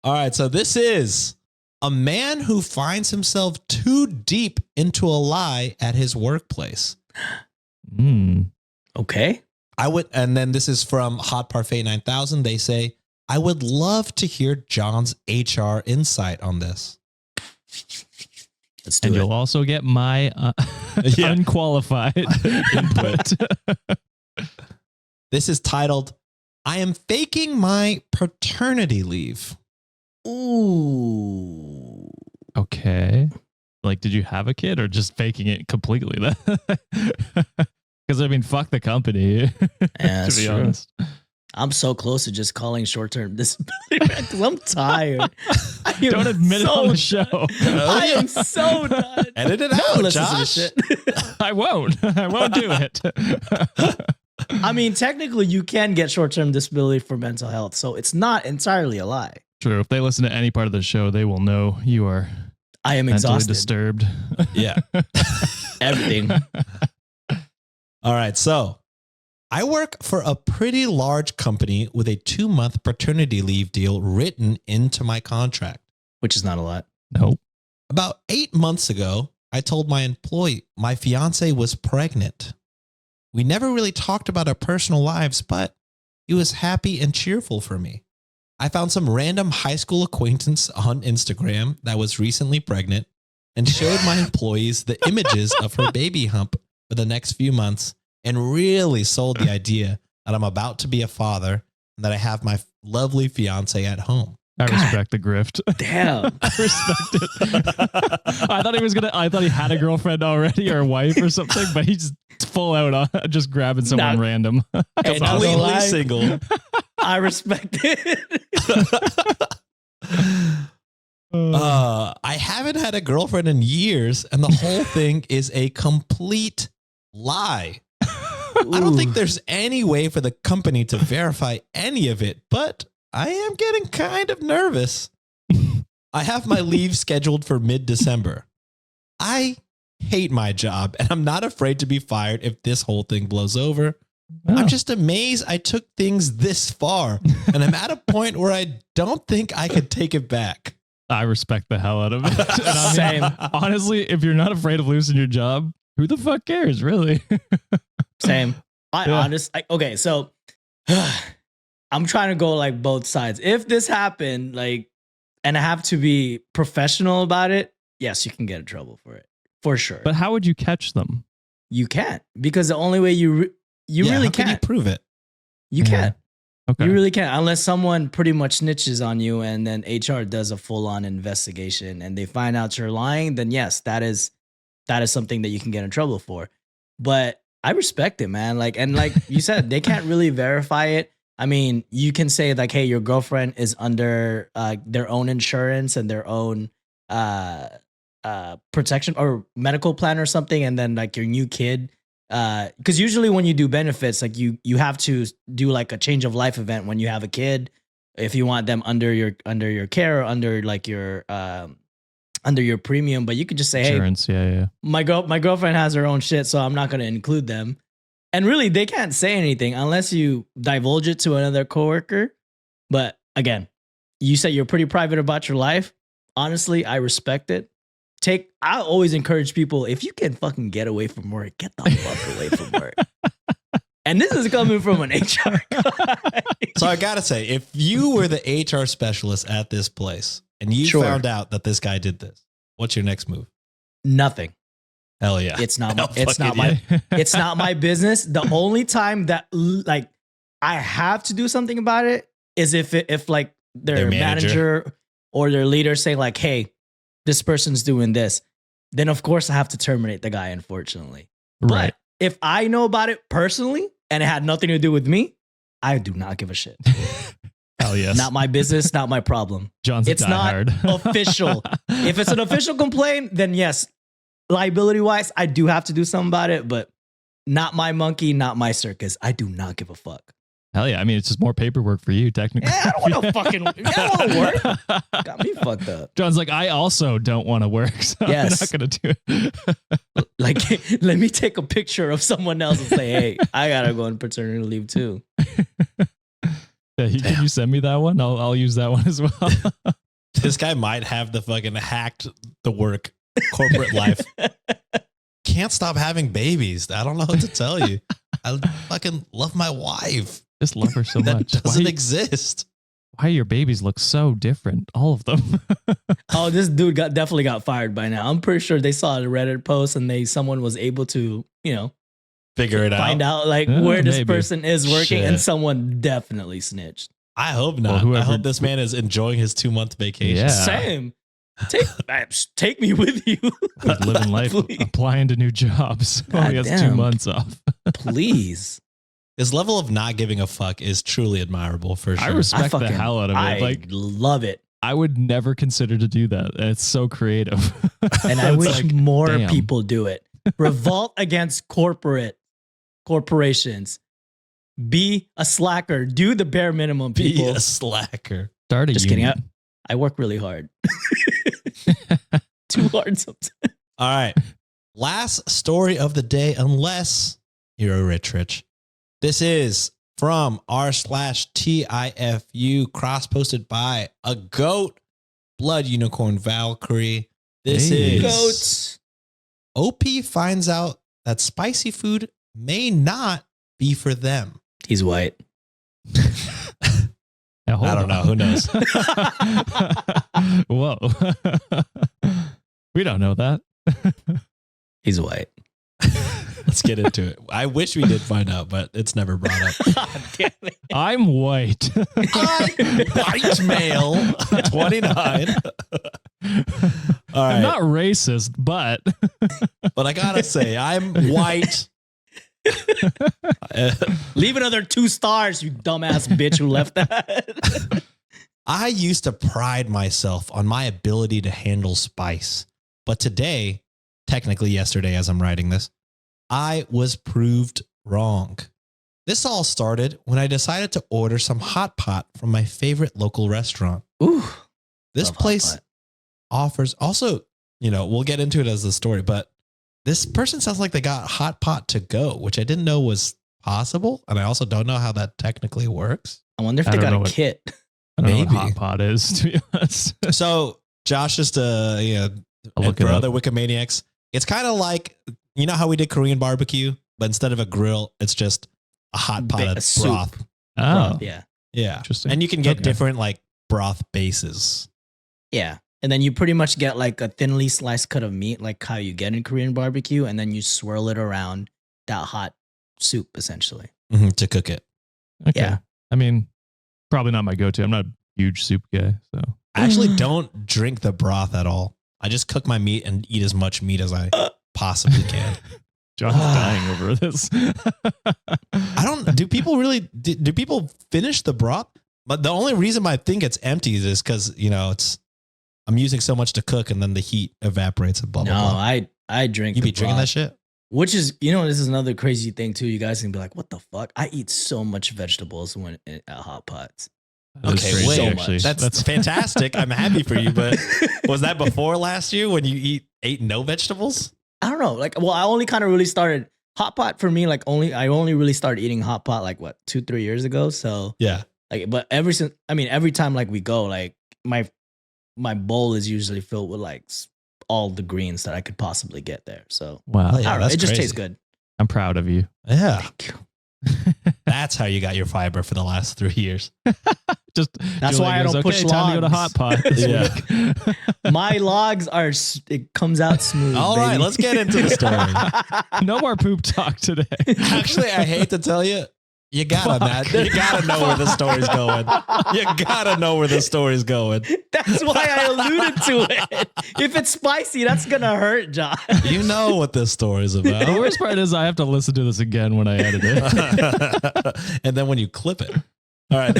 [SPEAKER 1] All right, so this is a man who finds himself too deep into a lie at his workplace.
[SPEAKER 4] Mm.
[SPEAKER 3] Okay.
[SPEAKER 1] And then this is from Hot Parfait 9000. They say, I would love to hear John's HR insight on this.
[SPEAKER 3] Let's do
[SPEAKER 4] And
[SPEAKER 3] it.
[SPEAKER 4] you'll also get my
[SPEAKER 1] Yeah.
[SPEAKER 4] unqualified input.
[SPEAKER 1] This is titled, I am faking my paternity leave.
[SPEAKER 3] Ooh.
[SPEAKER 4] Okay. Like, did you have a kid or just faking it completely? Because I mean, fuck the company.
[SPEAKER 3] Yeah,
[SPEAKER 4] to
[SPEAKER 3] that's
[SPEAKER 4] be
[SPEAKER 3] true.
[SPEAKER 4] honest.
[SPEAKER 3] I'm so close to just calling short-term disability because I'm tired. I am
[SPEAKER 4] Don't admit it on the
[SPEAKER 3] so
[SPEAKER 4] show.
[SPEAKER 3] I am so done.
[SPEAKER 1] Edit it
[SPEAKER 3] No one
[SPEAKER 1] out,
[SPEAKER 3] listens to this
[SPEAKER 1] Josh.
[SPEAKER 3] shit.
[SPEAKER 4] I won't. I won't do it.
[SPEAKER 3] I mean, technically, you can get short-term disability for mental health, so it's not entirely a lie.
[SPEAKER 4] True. If they listen to any part of the show, they will know you are
[SPEAKER 3] I am
[SPEAKER 4] mentally
[SPEAKER 3] exhausted.
[SPEAKER 4] disturbed.
[SPEAKER 1] Yeah.
[SPEAKER 3] Everything.
[SPEAKER 1] All right. So I work for a pretty large company with a 2-month paternity leave deal written into my contract.
[SPEAKER 3] Which is not a lot.
[SPEAKER 4] Nope.
[SPEAKER 1] About 8 months ago, I told my employee my fiance was pregnant. We never really talked about our personal lives, but he was happy and cheerful for me. I found some random high school acquaintance on Instagram that was recently pregnant and showed my employees the images of her baby hump for the next few months and really sold the idea that I'm about to be a father and that I have my lovely fiance at home.
[SPEAKER 4] I respect the grift.
[SPEAKER 3] Damn.
[SPEAKER 4] I respect it. I thought he had a girlfriend already or a wife or something, but he's full out on just grabbing someone
[SPEAKER 3] Nah.
[SPEAKER 4] random.
[SPEAKER 3] And not gonna
[SPEAKER 1] Completely
[SPEAKER 3] lie,
[SPEAKER 1] single.
[SPEAKER 3] I respect it.
[SPEAKER 1] I haven't had a girlfriend in years, and the whole thing is a complete lie. I don't think there's any way for the company to verify any of it, but I am getting kind of nervous. I have my leave scheduled for mid-December. I hate my job, and I'm not afraid to be fired if this whole thing blows over. I'm just amazed I took things this far, and I'm at a point where I don't think I could take it back.
[SPEAKER 4] I respect the hell out of it. And I mean,
[SPEAKER 3] Same.
[SPEAKER 4] honestly, if you're not afraid of losing your job, who the fuck cares, really?
[SPEAKER 3] Same.
[SPEAKER 4] Yeah.
[SPEAKER 3] Okay, so I'm trying to go like both sides. If this happened, like, and I have to be professional about it, yes, you can get in trouble for it, for sure.
[SPEAKER 4] But how would you catch them?
[SPEAKER 3] You can't, because the only way you
[SPEAKER 1] Yeah,
[SPEAKER 3] really
[SPEAKER 1] how can you
[SPEAKER 3] can't.
[SPEAKER 1] prove it?
[SPEAKER 3] You
[SPEAKER 4] Yeah.
[SPEAKER 3] can't.
[SPEAKER 4] Okay.
[SPEAKER 3] You really can't, unless someone pretty much snitches on you and then HR does a full-on investigation and they find out you're lying. Then yes, that is something that you can get in trouble for. But I respect it, man. Like you said, they can't really verify it. I mean, you can say like, hey, your girlfriend is under their own insurance and their own protection or medical plan or something, and then like your new kid. Because usually when you do benefits, like you have to do like a change of life event when you have a kid, if you want them under your care or under like your under your premium. But you could just say, hey,
[SPEAKER 4] Insurance, yeah.
[SPEAKER 3] my girlfriend has her own shit, so I'm not going to include them. And really, they can't say anything unless you divulge it to another coworker. But again, you said you're pretty private about your life. Honestly, I respect it. I always encourage people, if you can fucking get away from work, get the fuck away from work. And this is coming from an HR guy.
[SPEAKER 1] So I gotta say, if you were the HR specialist at this place and you
[SPEAKER 3] Sure.
[SPEAKER 1] found out that this guy did this, what's your next move?
[SPEAKER 3] Nothing.
[SPEAKER 1] Hell yeah.
[SPEAKER 3] It's not.
[SPEAKER 1] Hell
[SPEAKER 3] It's not
[SPEAKER 1] fucking
[SPEAKER 3] my. It's not my business. The only time that like I have to do something about it is if like their
[SPEAKER 1] Their manager.
[SPEAKER 3] manager or their leader say like, "Hey, this person's doing this," then of course I have to terminate the guy. Unfortunately,
[SPEAKER 4] Right.
[SPEAKER 3] But if I know about it personally and it had nothing to do with me, I do not give a shit.
[SPEAKER 4] Hell yes.
[SPEAKER 3] Not my business. Not my problem.
[SPEAKER 4] John's
[SPEAKER 3] It's
[SPEAKER 4] a
[SPEAKER 3] not
[SPEAKER 4] diehard.
[SPEAKER 3] official. If it's an official complaint, then yes, liability wise, I do have to do something about it, but not my monkey, not my circus. I do not give a fuck.
[SPEAKER 4] Hell yeah. I mean, it's just more paperwork for you, technically.
[SPEAKER 3] Yeah, I don't want to fucking, I don't want to work. Got me fucked up.
[SPEAKER 4] John's like, I also don't want to work, so
[SPEAKER 3] Yes.
[SPEAKER 4] I'm not going to do it.
[SPEAKER 3] Like, let me take a picture of someone else and say, hey, I gotta go on paternity leave too.
[SPEAKER 4] Yeah, can you send me that one? I'll use that one as well.
[SPEAKER 1] This guy might have the fucking hacked the work corporate life. Can't stop having babies. I don't know what to tell you. I fucking love my wife.
[SPEAKER 4] Just love her so
[SPEAKER 1] That
[SPEAKER 4] much.
[SPEAKER 1] doesn't exist.
[SPEAKER 4] Why your babies look so different? All of them.
[SPEAKER 3] Oh, this dude definitely got fired by now. I'm pretty sure they saw the Reddit post and someone was able to,
[SPEAKER 1] Figure it
[SPEAKER 3] find
[SPEAKER 1] out.
[SPEAKER 3] out like
[SPEAKER 4] Yeah,
[SPEAKER 3] where this
[SPEAKER 4] maybe.
[SPEAKER 3] person is working,
[SPEAKER 1] Shit.
[SPEAKER 3] and someone definitely snitched.
[SPEAKER 1] I hope
[SPEAKER 4] Well,
[SPEAKER 1] not. I
[SPEAKER 4] whoever-
[SPEAKER 1] hope this man is enjoying his 2-month vacation.
[SPEAKER 4] Yeah.
[SPEAKER 3] Same. Take me with you.
[SPEAKER 4] Just living life,
[SPEAKER 3] Please.
[SPEAKER 4] applying to new jobs.
[SPEAKER 3] God
[SPEAKER 4] Only has 2
[SPEAKER 3] damn.
[SPEAKER 4] months off.
[SPEAKER 3] Please.
[SPEAKER 1] His level of not giving a fuck is truly admirable for sure.
[SPEAKER 4] I respect the hell out of it.
[SPEAKER 3] I
[SPEAKER 4] Like,
[SPEAKER 3] love it.
[SPEAKER 4] I would never consider to do that. It's so creative.
[SPEAKER 3] And I
[SPEAKER 4] It's
[SPEAKER 3] wish
[SPEAKER 4] like,
[SPEAKER 3] more
[SPEAKER 4] damn.
[SPEAKER 3] people do it. Revolt against corporations. Be a slacker. Do the bare minimum,
[SPEAKER 1] Be
[SPEAKER 3] people.
[SPEAKER 1] a slacker.
[SPEAKER 4] Start a
[SPEAKER 3] Just kidding.
[SPEAKER 4] union.
[SPEAKER 3] I work really hard. Too hard sometimes.
[SPEAKER 1] All right. Last story of the day, unless you're a rich. This is from r/TIFU, cross-posted by a goat, Blood Unicorn Valkyrie. This
[SPEAKER 4] Hey.
[SPEAKER 1] is
[SPEAKER 3] Goats.
[SPEAKER 1] OP finds out that spicy food may not be for them.
[SPEAKER 3] He's white.
[SPEAKER 4] Now, hold
[SPEAKER 1] I don't
[SPEAKER 4] on.
[SPEAKER 1] know. Who knows?
[SPEAKER 4] Whoa. We don't know that.
[SPEAKER 3] He's white.
[SPEAKER 1] Let's get into it. I wish we did find out, but it's never brought up.
[SPEAKER 3] God damn it.
[SPEAKER 4] I'm white.
[SPEAKER 1] White male, 29. All
[SPEAKER 4] I'm
[SPEAKER 1] right.
[SPEAKER 4] not racist, but
[SPEAKER 1] But I gotta say, I'm white.
[SPEAKER 3] Leave another 2 stars, you dumbass bitch who left that.
[SPEAKER 1] I used to pride myself on my ability to handle spice. But today, technically yesterday as I'm writing this, I was proved wrong. This all started when I decided to order some hot pot from my favorite local restaurant.
[SPEAKER 3] Ooh.
[SPEAKER 1] This
[SPEAKER 3] Love hot
[SPEAKER 1] place
[SPEAKER 3] pot.
[SPEAKER 1] offers also, we'll get into it as the story, but this person sounds like they got hot pot to go, which I didn't know was possible. And I also don't know how that technically works.
[SPEAKER 3] I wonder if
[SPEAKER 4] I
[SPEAKER 3] they
[SPEAKER 4] don't
[SPEAKER 3] got
[SPEAKER 4] know
[SPEAKER 3] a
[SPEAKER 4] what-
[SPEAKER 3] kit.
[SPEAKER 4] I don't know
[SPEAKER 1] Maybe.
[SPEAKER 4] what hot pot is, to be honest.
[SPEAKER 1] So Josh, just
[SPEAKER 4] I'll
[SPEAKER 1] and
[SPEAKER 4] look
[SPEAKER 1] for
[SPEAKER 4] it up.
[SPEAKER 1] other Wikimaniacs, it's kind of like, you know how we did Korean barbecue, but instead of a grill, it's just a hot pot of
[SPEAKER 3] Soup.
[SPEAKER 1] broth.
[SPEAKER 4] Oh,
[SPEAKER 3] Yeah.
[SPEAKER 1] Yeah.
[SPEAKER 4] interesting.
[SPEAKER 1] And you can get
[SPEAKER 4] Okay.
[SPEAKER 1] different like broth bases.
[SPEAKER 3] Yeah. And then you pretty much get like a thinly sliced cut of meat, like how you get in Korean barbecue, and then you swirl it around that hot soup, essentially.
[SPEAKER 1] To cook it.
[SPEAKER 4] Okay.
[SPEAKER 3] Yeah.
[SPEAKER 4] I mean, probably not my go-to. I'm not a huge soup guy, so
[SPEAKER 1] I actually don't drink the broth at all. I just cook my meat and eat as much meat as I possibly can.
[SPEAKER 4] John's dying over this.
[SPEAKER 1] Do people really, do people finish the broth? But the only reason I think it's empty is because, I'm using so much to cook and then the heat evaporates and blah,
[SPEAKER 3] No,
[SPEAKER 1] blah, blah.
[SPEAKER 3] I drink
[SPEAKER 1] You
[SPEAKER 3] the
[SPEAKER 1] be drinking
[SPEAKER 3] broth.
[SPEAKER 1] that shit?
[SPEAKER 3] Which is, this is another crazy thing too. You guys can be like, what the fuck? I eat so much vegetables when at hot pots.
[SPEAKER 4] That is
[SPEAKER 1] Okay,
[SPEAKER 4] crazy,
[SPEAKER 1] wait.
[SPEAKER 3] So
[SPEAKER 4] actually.
[SPEAKER 3] much.
[SPEAKER 1] That's fantastic. I'm happy for you, but was that before last year when you ate no vegetables?
[SPEAKER 3] I don't know. Like, well, I only kind of really started hot pot for me. Like, I only really started eating hot pot like what 2-3 years ago. So
[SPEAKER 1] Yeah.
[SPEAKER 3] like, but every time like we go, like my bowl is usually filled with like all the greens that I could possibly get there. So
[SPEAKER 4] Wow.
[SPEAKER 1] Oh,
[SPEAKER 3] I
[SPEAKER 1] yeah,
[SPEAKER 3] don't know.
[SPEAKER 1] that's
[SPEAKER 3] It just
[SPEAKER 1] crazy.
[SPEAKER 3] tastes good.
[SPEAKER 4] I'm proud of you.
[SPEAKER 1] Yeah.
[SPEAKER 3] Thank you.
[SPEAKER 1] That's how you got your fiber for the last 3 years.
[SPEAKER 4] Just
[SPEAKER 3] That's
[SPEAKER 4] Julia
[SPEAKER 3] why I
[SPEAKER 4] goes,
[SPEAKER 3] don't push
[SPEAKER 4] time to go to
[SPEAKER 3] logs."
[SPEAKER 4] Hot Pot. this
[SPEAKER 1] Yeah.
[SPEAKER 4] week."
[SPEAKER 3] My logs are, it comes out smooth.
[SPEAKER 1] All right,
[SPEAKER 3] baby.
[SPEAKER 1] let's get into the story.
[SPEAKER 4] No more poop talk today.
[SPEAKER 1] Actually, I hate to tell you, you gotta, Matt. You gotta know where the story's going. You gotta know where the story's going.
[SPEAKER 3] That's why I alluded to it. If it's spicy, that's gonna hurt, John.
[SPEAKER 1] You know what this story's
[SPEAKER 4] The
[SPEAKER 1] about.
[SPEAKER 4] worst part is I have to listen to this again when I edit it.
[SPEAKER 1] And then when you clip it. All right.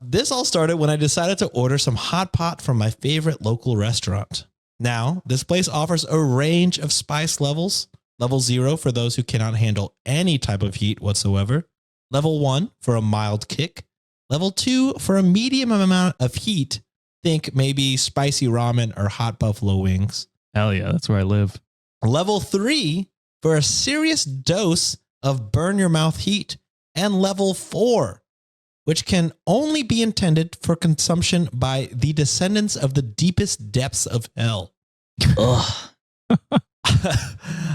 [SPEAKER 1] This all started when I decided to order some hot pot from my favorite local restaurant. Now, this place offers a range of spice levels. Level 0 for those who cannot handle any type of heat whatsoever. Level 1 for a mild kick. Level 2 for a medium amount of heat. Think maybe spicy ramen or hot buffalo wings.
[SPEAKER 4] Hell yeah, that's where I live.
[SPEAKER 1] Level 3 for a serious dose of burn your mouth heat. And level 4, which can only be intended for consumption by the descendants of the deepest depths of hell.
[SPEAKER 3] Ugh.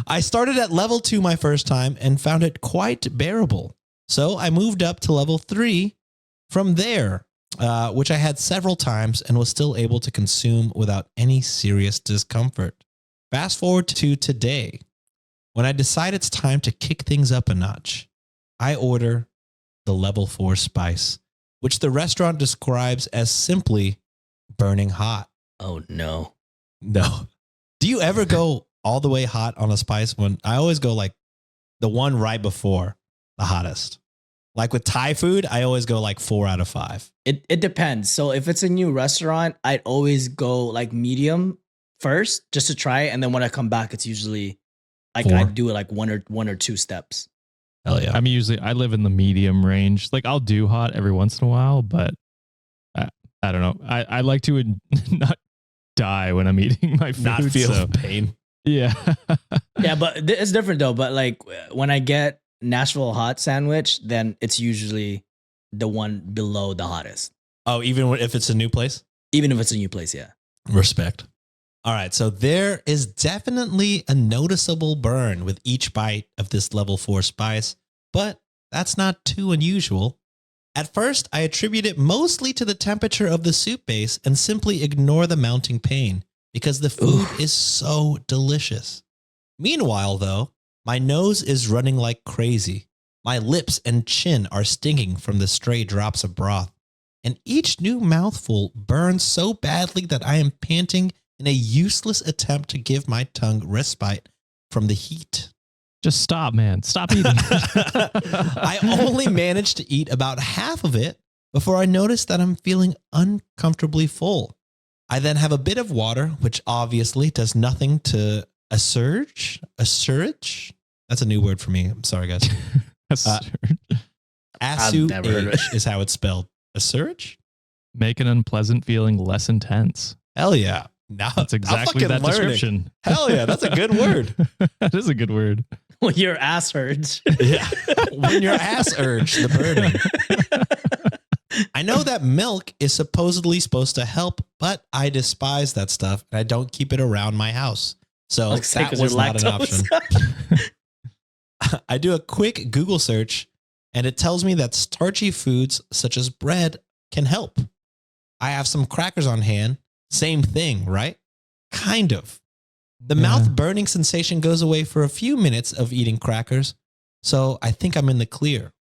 [SPEAKER 1] I started at level 2 my first time and found it quite bearable. So I moved up to level 3 from there, which I had several times and was still able to consume without any serious discomfort. Fast forward to today, when I decide it's time to kick things up a notch. I order the level 4 spice, which the restaurant describes as simply burning hot.
[SPEAKER 3] Oh no.
[SPEAKER 1] No. Do you ever go all the way hot on a spice? When I always go like the one right before the hottest. Like with Thai food, I always go like 4 out of 5.
[SPEAKER 3] It depends. So if it's a new restaurant, I'd always go like medium first just to try it, and then when I come back, it's usually like
[SPEAKER 1] 4.
[SPEAKER 3] I do it like one or two steps.
[SPEAKER 1] Hell yeah.
[SPEAKER 4] I mean, usually I live in the medium range. Like I'll do hot every once in a while, but I don't know. I like to not die when I'm eating my food.
[SPEAKER 1] Not feel
[SPEAKER 4] so,
[SPEAKER 1] pain.
[SPEAKER 4] yeah.
[SPEAKER 3] Yeah, but it's different though. But like when I get Nashville hot sandwich, then it's usually the one below the hottest.
[SPEAKER 1] Oh, even if it's a new place?
[SPEAKER 3] Even if it's a new place, yeah.
[SPEAKER 1] Respect. All right. So there is definitely a noticeable burn with each bite of this level 4 spice, but that's not too unusual. At first, I attribute it mostly to the temperature of the soup base and simply ignore the mounting pain because the food is so delicious. Meanwhile, though, my nose is running like crazy. My lips and chin are stinging from the stray drops of broth, and each new mouthful burns so badly that I am panting in a useless attempt to give my tongue respite from the heat.
[SPEAKER 4] Just stop, man. Stop eating.
[SPEAKER 1] I only managed to eat about half of it before I noticed that I'm feeling uncomfortably full. I then have a bit of water, which obviously does nothing to assuage. That's a new word for me. I'm sorry, guys.
[SPEAKER 3] I've never heard of it.
[SPEAKER 1] is how it's spelled. Assuage?
[SPEAKER 4] Make an unpleasant feeling less intense.
[SPEAKER 1] Hell yeah. Now,
[SPEAKER 4] That's exactly that description.
[SPEAKER 1] Hell yeah, that's a good word.
[SPEAKER 4] That is a good word.
[SPEAKER 3] When your ass hurts.
[SPEAKER 1] Yeah. When your ass urge the burning. I know that milk is supposedly supposed to help, but I despise that stuff and I don't keep it around my house. So
[SPEAKER 3] Like, say,
[SPEAKER 1] that
[SPEAKER 3] 'cause
[SPEAKER 1] was
[SPEAKER 3] you're
[SPEAKER 1] not an option.
[SPEAKER 3] lactose.
[SPEAKER 1] I do a quick Google search and it tells me that starchy foods such as bread can help. I have some crackers on hand. Same thing, right? Kind of. The mouth burning sensation goes away for a few minutes of eating crackers, so I think I'm in the clear.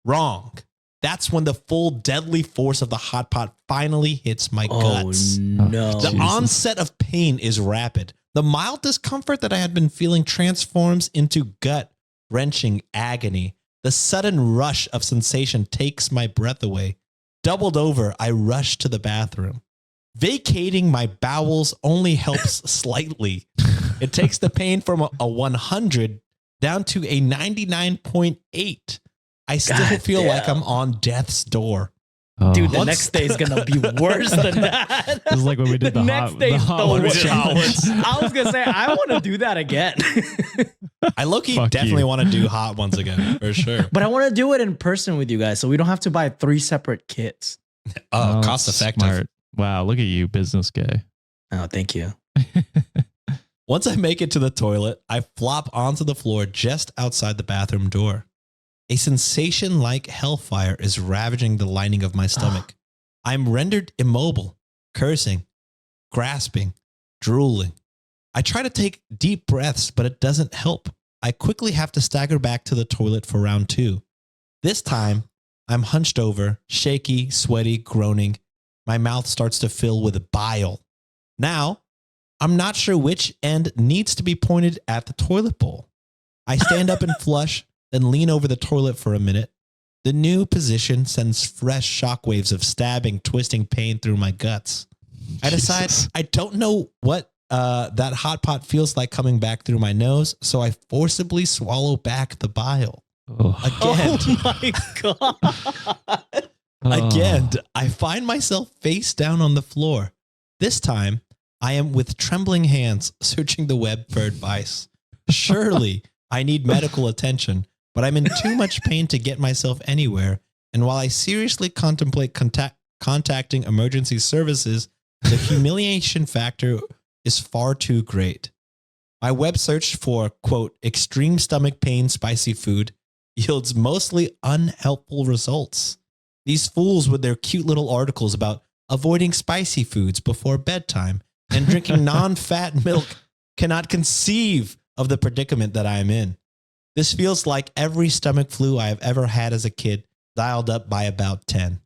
[SPEAKER 1] Wrong. That's when the full deadly force of the hot pot finally hits my guts.
[SPEAKER 3] No.
[SPEAKER 1] The
[SPEAKER 4] Jesus.
[SPEAKER 1] onset of pain is rapid. The mild discomfort that I had been feeling transforms into gut-wrenching agony. The sudden rush of sensation takes my breath away. Doubled over, I rush to the bathroom. Vacating my bowels only helps slightly. It takes the pain from a 100 down to a 99.8. I still
[SPEAKER 3] God
[SPEAKER 1] feel
[SPEAKER 3] damn.
[SPEAKER 1] like I'm on death's door.
[SPEAKER 4] Oh.
[SPEAKER 3] Dude, the
[SPEAKER 1] Once-
[SPEAKER 3] next day is gonna be worse than that.
[SPEAKER 4] This is like when we did the
[SPEAKER 3] next
[SPEAKER 4] hot-
[SPEAKER 3] day
[SPEAKER 4] the
[SPEAKER 3] is
[SPEAKER 4] hot
[SPEAKER 3] the
[SPEAKER 4] ones
[SPEAKER 3] worst.
[SPEAKER 4] challenge.
[SPEAKER 3] I was gonna say I want to do that again,
[SPEAKER 1] I low-key
[SPEAKER 4] Fuck
[SPEAKER 1] definitely
[SPEAKER 4] you.
[SPEAKER 1] want to do hot ones again, for sure.
[SPEAKER 3] but I want to do it in person with you guys, so we don't have to buy 3 separate kits.
[SPEAKER 1] Oh,
[SPEAKER 4] that's
[SPEAKER 1] cost effective.
[SPEAKER 4] smart. Wow, look at you, business guy.
[SPEAKER 3] Oh, thank you.
[SPEAKER 1] Once I make it to the toilet, I flop onto the floor just outside the bathroom door. A sensation like hellfire is ravaging the lining of my stomach. I'm rendered immobile, cursing, grasping, drooling. I try to take deep breaths, but it doesn't help. I quickly have to stagger back to the toilet for round 2. This time, I'm hunched over, shaky, sweaty, groaning. My mouth starts to fill with bile. Now, I'm not sure which end needs to be pointed at the toilet bowl. I stand up and flush, then lean over the toilet for a minute. The new position sends fresh shockwaves of stabbing, twisting pain through my guts. I decide I don't know what that hot pot feels like coming back through my nose, so I forcibly swallow back the bile. Again.
[SPEAKER 3] Oh my God.
[SPEAKER 1] Again, I find myself face down on the floor. This time, I am with trembling hands searching the web for advice. Surely, I need medical attention, but I'm in too much pain to get myself anywhere. And while I seriously contemplate contacting emergency services, the humiliation factor is far too great. My web search for, quote, extreme stomach pain spicy food yields mostly unhelpful results. These fools with their cute little articles about avoiding spicy foods before bedtime and drinking non-fat milk cannot conceive of the predicament that I am in. This feels like every stomach flu I have ever had as a kid, dialed up by about 10.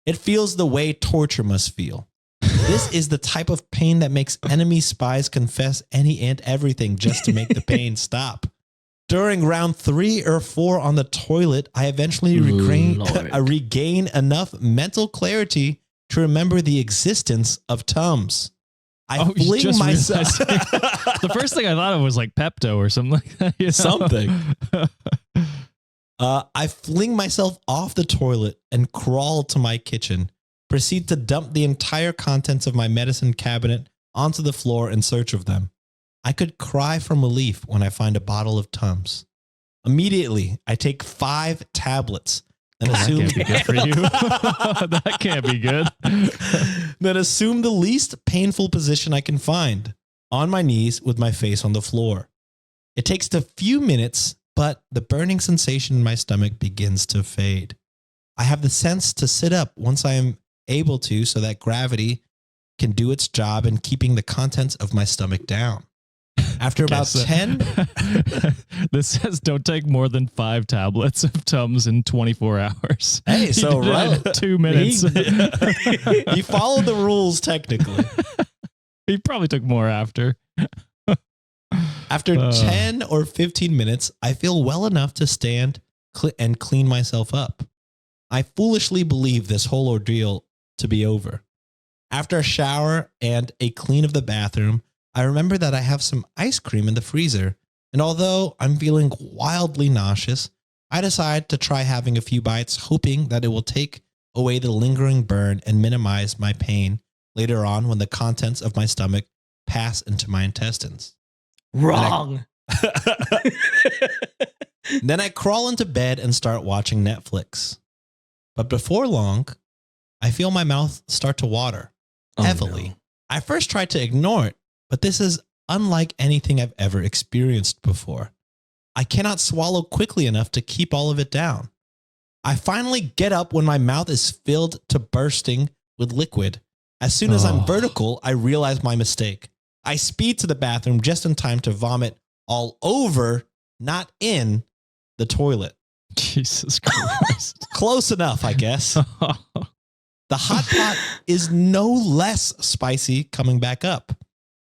[SPEAKER 1] It feels the way torture must feel. This is the type of pain that makes enemy spies confess any and everything just to make the pain stop. During round 3 or 4 on the toilet, I eventually regain enough mental clarity to remember the existence of Tums. I fling myself.
[SPEAKER 4] The first thing I thought of was like Pepto or something like that. You know?
[SPEAKER 1] Something. I fling myself off the toilet and crawl to my kitchen. Proceed to dump the entire contents of my medicine cabinet onto the floor in search of them. I could cry from relief when I find a bottle of Tums. Immediately, I take 5 tablets and assume
[SPEAKER 4] That can't be good for you. That can't be good.
[SPEAKER 1] Then assume the least painful position I can find, on my knees with my face on the floor. It takes a few minutes, but the burning sensation in my stomach begins to fade. I have the sense to sit up once I am able to so that gravity can do its job in keeping the contents of my stomach down. After about 10...
[SPEAKER 4] This says don't take more than 5 tablets of Tums in 24 hours.
[SPEAKER 1] Hey, so right.
[SPEAKER 4] 2 minutes.
[SPEAKER 1] He followed the rules technically.
[SPEAKER 4] He probably took more after.
[SPEAKER 1] After 10 or 15 minutes, I feel well enough to stand and clean myself up. I foolishly believe this whole ordeal to be over. After a shower and a clean of the bathroom, I remember that I have some ice cream in the freezer, and although I'm feeling wildly nauseous, I decide to try having a few bites, hoping that it will take away the lingering burn and minimize my pain later on when the contents of my stomach pass into my intestines.
[SPEAKER 3] Wrong.
[SPEAKER 1] Then I crawl into bed and start watching Netflix. But before long, I feel my mouth start to water heavily.
[SPEAKER 3] No.
[SPEAKER 1] I first tried to ignore it, but this is unlike anything I've ever experienced before. I cannot swallow quickly enough to keep all of it down. I finally get up when my mouth is filled to bursting with liquid. As soon as I'm vertical, I realize my mistake. I speed to the bathroom just in time to vomit all over, not in, the toilet.
[SPEAKER 4] Jesus Christ.
[SPEAKER 1] Close enough, I guess. The hot pot is no less spicy coming back up.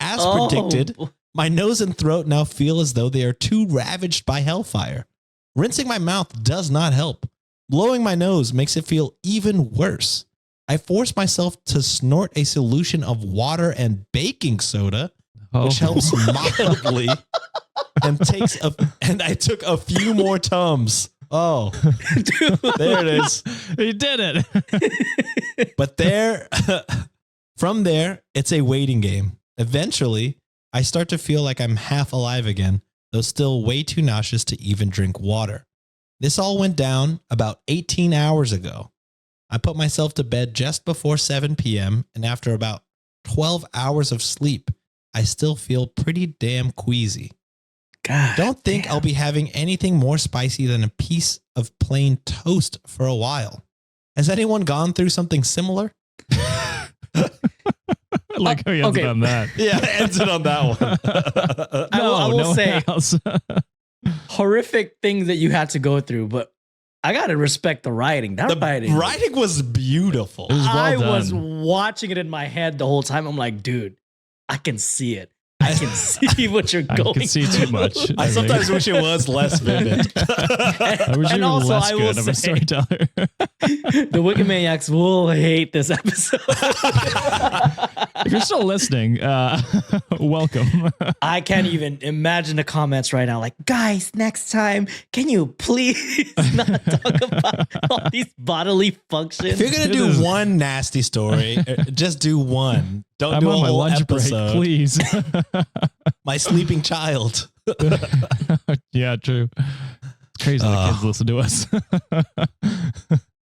[SPEAKER 1] As predicted, my nose and throat now feel as though they are too ravaged by hellfire. Rinsing my mouth does not help. Blowing my nose makes it feel even worse. I force myself to snort a solution of water and baking soda, which helps mildly, and I took a few more Tums. Oh, there it is.
[SPEAKER 4] He did it.
[SPEAKER 1] But from there, it's a waiting game. Eventually, I start to feel like I'm half alive again, though still way too nauseous to even drink water. This all went down about 18 hours ago. I put myself to bed just before 7 p.m. and after about 12 hours of sleep, I still feel pretty damn queasy.
[SPEAKER 3] God,
[SPEAKER 1] Don't think
[SPEAKER 3] damn.
[SPEAKER 1] I'll be having anything more spicy than a piece of plain toast for a while. Has anyone gone through something similar?
[SPEAKER 4] Like how he ends
[SPEAKER 3] okay.
[SPEAKER 4] on that.
[SPEAKER 1] Yeah, ends it on that one.
[SPEAKER 3] I will
[SPEAKER 4] no
[SPEAKER 3] say-
[SPEAKER 4] one else.
[SPEAKER 3] horrific things that you had to go through, but I gotta respect the writing. That
[SPEAKER 1] The
[SPEAKER 3] writing,
[SPEAKER 1] writing was beautiful.
[SPEAKER 4] It was well
[SPEAKER 3] I
[SPEAKER 4] done.
[SPEAKER 3] was watching it in my head the whole time. I'm like, dude, I can see it. I can see what you're
[SPEAKER 4] I
[SPEAKER 3] going.
[SPEAKER 4] can see
[SPEAKER 3] through.
[SPEAKER 4] too much.
[SPEAKER 1] I sometimes wish it was less vivid.
[SPEAKER 4] I wish
[SPEAKER 3] And
[SPEAKER 4] you were
[SPEAKER 3] also,
[SPEAKER 4] less
[SPEAKER 3] I will
[SPEAKER 4] good of a
[SPEAKER 3] say-
[SPEAKER 4] storyteller.
[SPEAKER 3] The Wikimaniacs will hate this episode.
[SPEAKER 4] If you're still listening, welcome.
[SPEAKER 3] I can't even imagine the comments right now. Like, guys, next time, can you please not talk about all these bodily functions?
[SPEAKER 1] If you're gonna do one nasty story, just do one. Don't
[SPEAKER 4] I'm
[SPEAKER 1] do a
[SPEAKER 4] on my
[SPEAKER 1] whole
[SPEAKER 4] lunch
[SPEAKER 1] episode.
[SPEAKER 4] break, please.
[SPEAKER 1] My sleeping child.
[SPEAKER 4] Yeah, true. It's crazy that kids listen to us.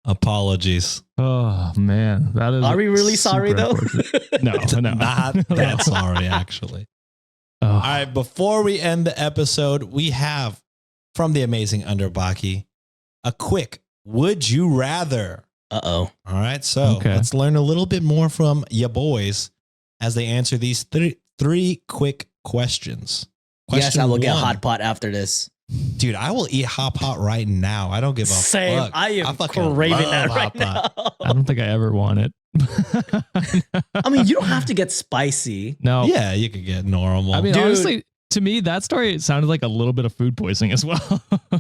[SPEAKER 1] Apologies.
[SPEAKER 4] Oh man, that is.
[SPEAKER 3] Are we really
[SPEAKER 4] super
[SPEAKER 3] sorry though?
[SPEAKER 4] unfortunate. No, no,
[SPEAKER 1] Not that sorry, actually.
[SPEAKER 4] Oh,
[SPEAKER 1] All right, before we end the episode, we have from the Amazing Underbakke a quick would you rather.
[SPEAKER 3] Uh-oh.
[SPEAKER 1] All right, so
[SPEAKER 4] Okay.
[SPEAKER 1] let's learn a little bit more from ya boys as they answer these three quick questions.
[SPEAKER 3] Yes, I will get
[SPEAKER 1] one.
[SPEAKER 3] hot pot after this.
[SPEAKER 1] Dude, I will eat hot pot right now. I don't give a
[SPEAKER 3] Same.
[SPEAKER 1] fuck.
[SPEAKER 3] I am
[SPEAKER 1] fucking
[SPEAKER 3] craving
[SPEAKER 1] love
[SPEAKER 3] that
[SPEAKER 1] hot
[SPEAKER 3] right
[SPEAKER 1] pot.
[SPEAKER 3] now.
[SPEAKER 4] I don't think I ever want it.
[SPEAKER 3] I mean, you don't have to get spicy.
[SPEAKER 4] No.
[SPEAKER 1] Yeah, you could get normal.
[SPEAKER 4] I mean,
[SPEAKER 3] Dude.
[SPEAKER 4] honestly, to me, that story it sounded like a little bit of food poisoning as well.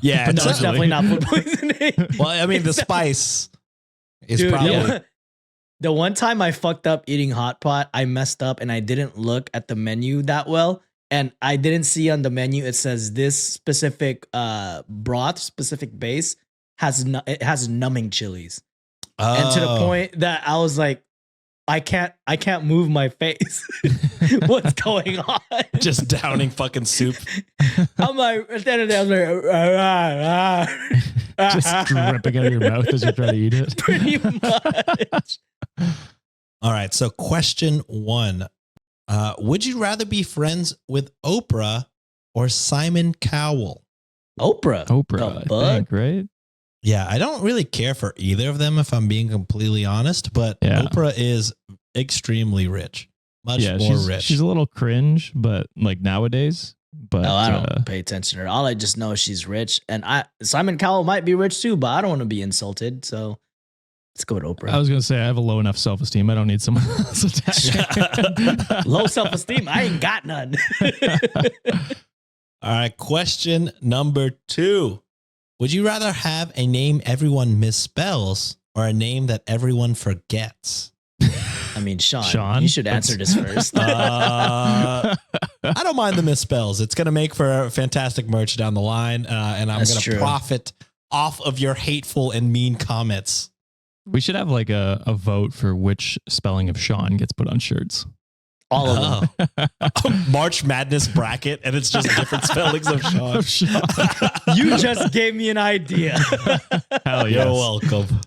[SPEAKER 1] Yeah,
[SPEAKER 3] But no, it's
[SPEAKER 4] Potentially.
[SPEAKER 3] definitely not food poisoning.
[SPEAKER 1] well, I mean, the spice is
[SPEAKER 3] Dude,
[SPEAKER 1] probably.
[SPEAKER 3] yeah. The one time I fucked up eating hot pot, I messed up and I didn't look at the menu that well. And I didn't see on the menu, it says this specific broth, specific base, it has numbing chilies. And to the
[SPEAKER 1] Oh.
[SPEAKER 3] point that I was like, I can't move my face. What's going on?
[SPEAKER 1] Just downing fucking soup.
[SPEAKER 3] I'm like, at the end of the day, I'm like,
[SPEAKER 4] Just dripping out of your mouth as you try to eat it.
[SPEAKER 3] pretty much.
[SPEAKER 1] All right. So, question one would you rather be friends with Oprah or Simon Cowell?
[SPEAKER 3] Oprah.
[SPEAKER 4] Oprah,
[SPEAKER 3] The
[SPEAKER 4] I think, right?
[SPEAKER 1] Yeah, I don't really care for either of them, if I'm being completely honest, but
[SPEAKER 4] Yeah.
[SPEAKER 1] Oprah is extremely rich. Much
[SPEAKER 4] Yeah,
[SPEAKER 1] more
[SPEAKER 4] she's,
[SPEAKER 1] rich.
[SPEAKER 4] she's a little cringe, but like nowadays. But
[SPEAKER 3] No, I don't pay attention to her. All I just know is she's rich, and Simon Cowell might be rich too, but I don't want to be insulted. So let's go with Oprah.
[SPEAKER 4] I was gonna say I have a low enough self-esteem. I don't need someone else attached.
[SPEAKER 3] Low self-esteem. I ain't got none.
[SPEAKER 1] All right. Question number two. Would you rather have a name everyone misspells or a name that everyone forgets?
[SPEAKER 3] I mean, Sean,
[SPEAKER 4] Sean?
[SPEAKER 3] you should answer this first.
[SPEAKER 1] I don't mind the misspells. It's going to make for fantastic merch down the line, and I'm
[SPEAKER 3] That's
[SPEAKER 1] going to
[SPEAKER 3] true.
[SPEAKER 1] profit off of your hateful and mean comments.
[SPEAKER 4] We should have like a vote for which spelling of Sean gets put on shirts.
[SPEAKER 3] All of them.
[SPEAKER 1] Oh. March Madness bracket, and it's just different spellings of Sean.
[SPEAKER 4] Of Sean.
[SPEAKER 3] You just gave me an idea.
[SPEAKER 4] Hell
[SPEAKER 1] You're
[SPEAKER 4] yes.
[SPEAKER 1] welcome.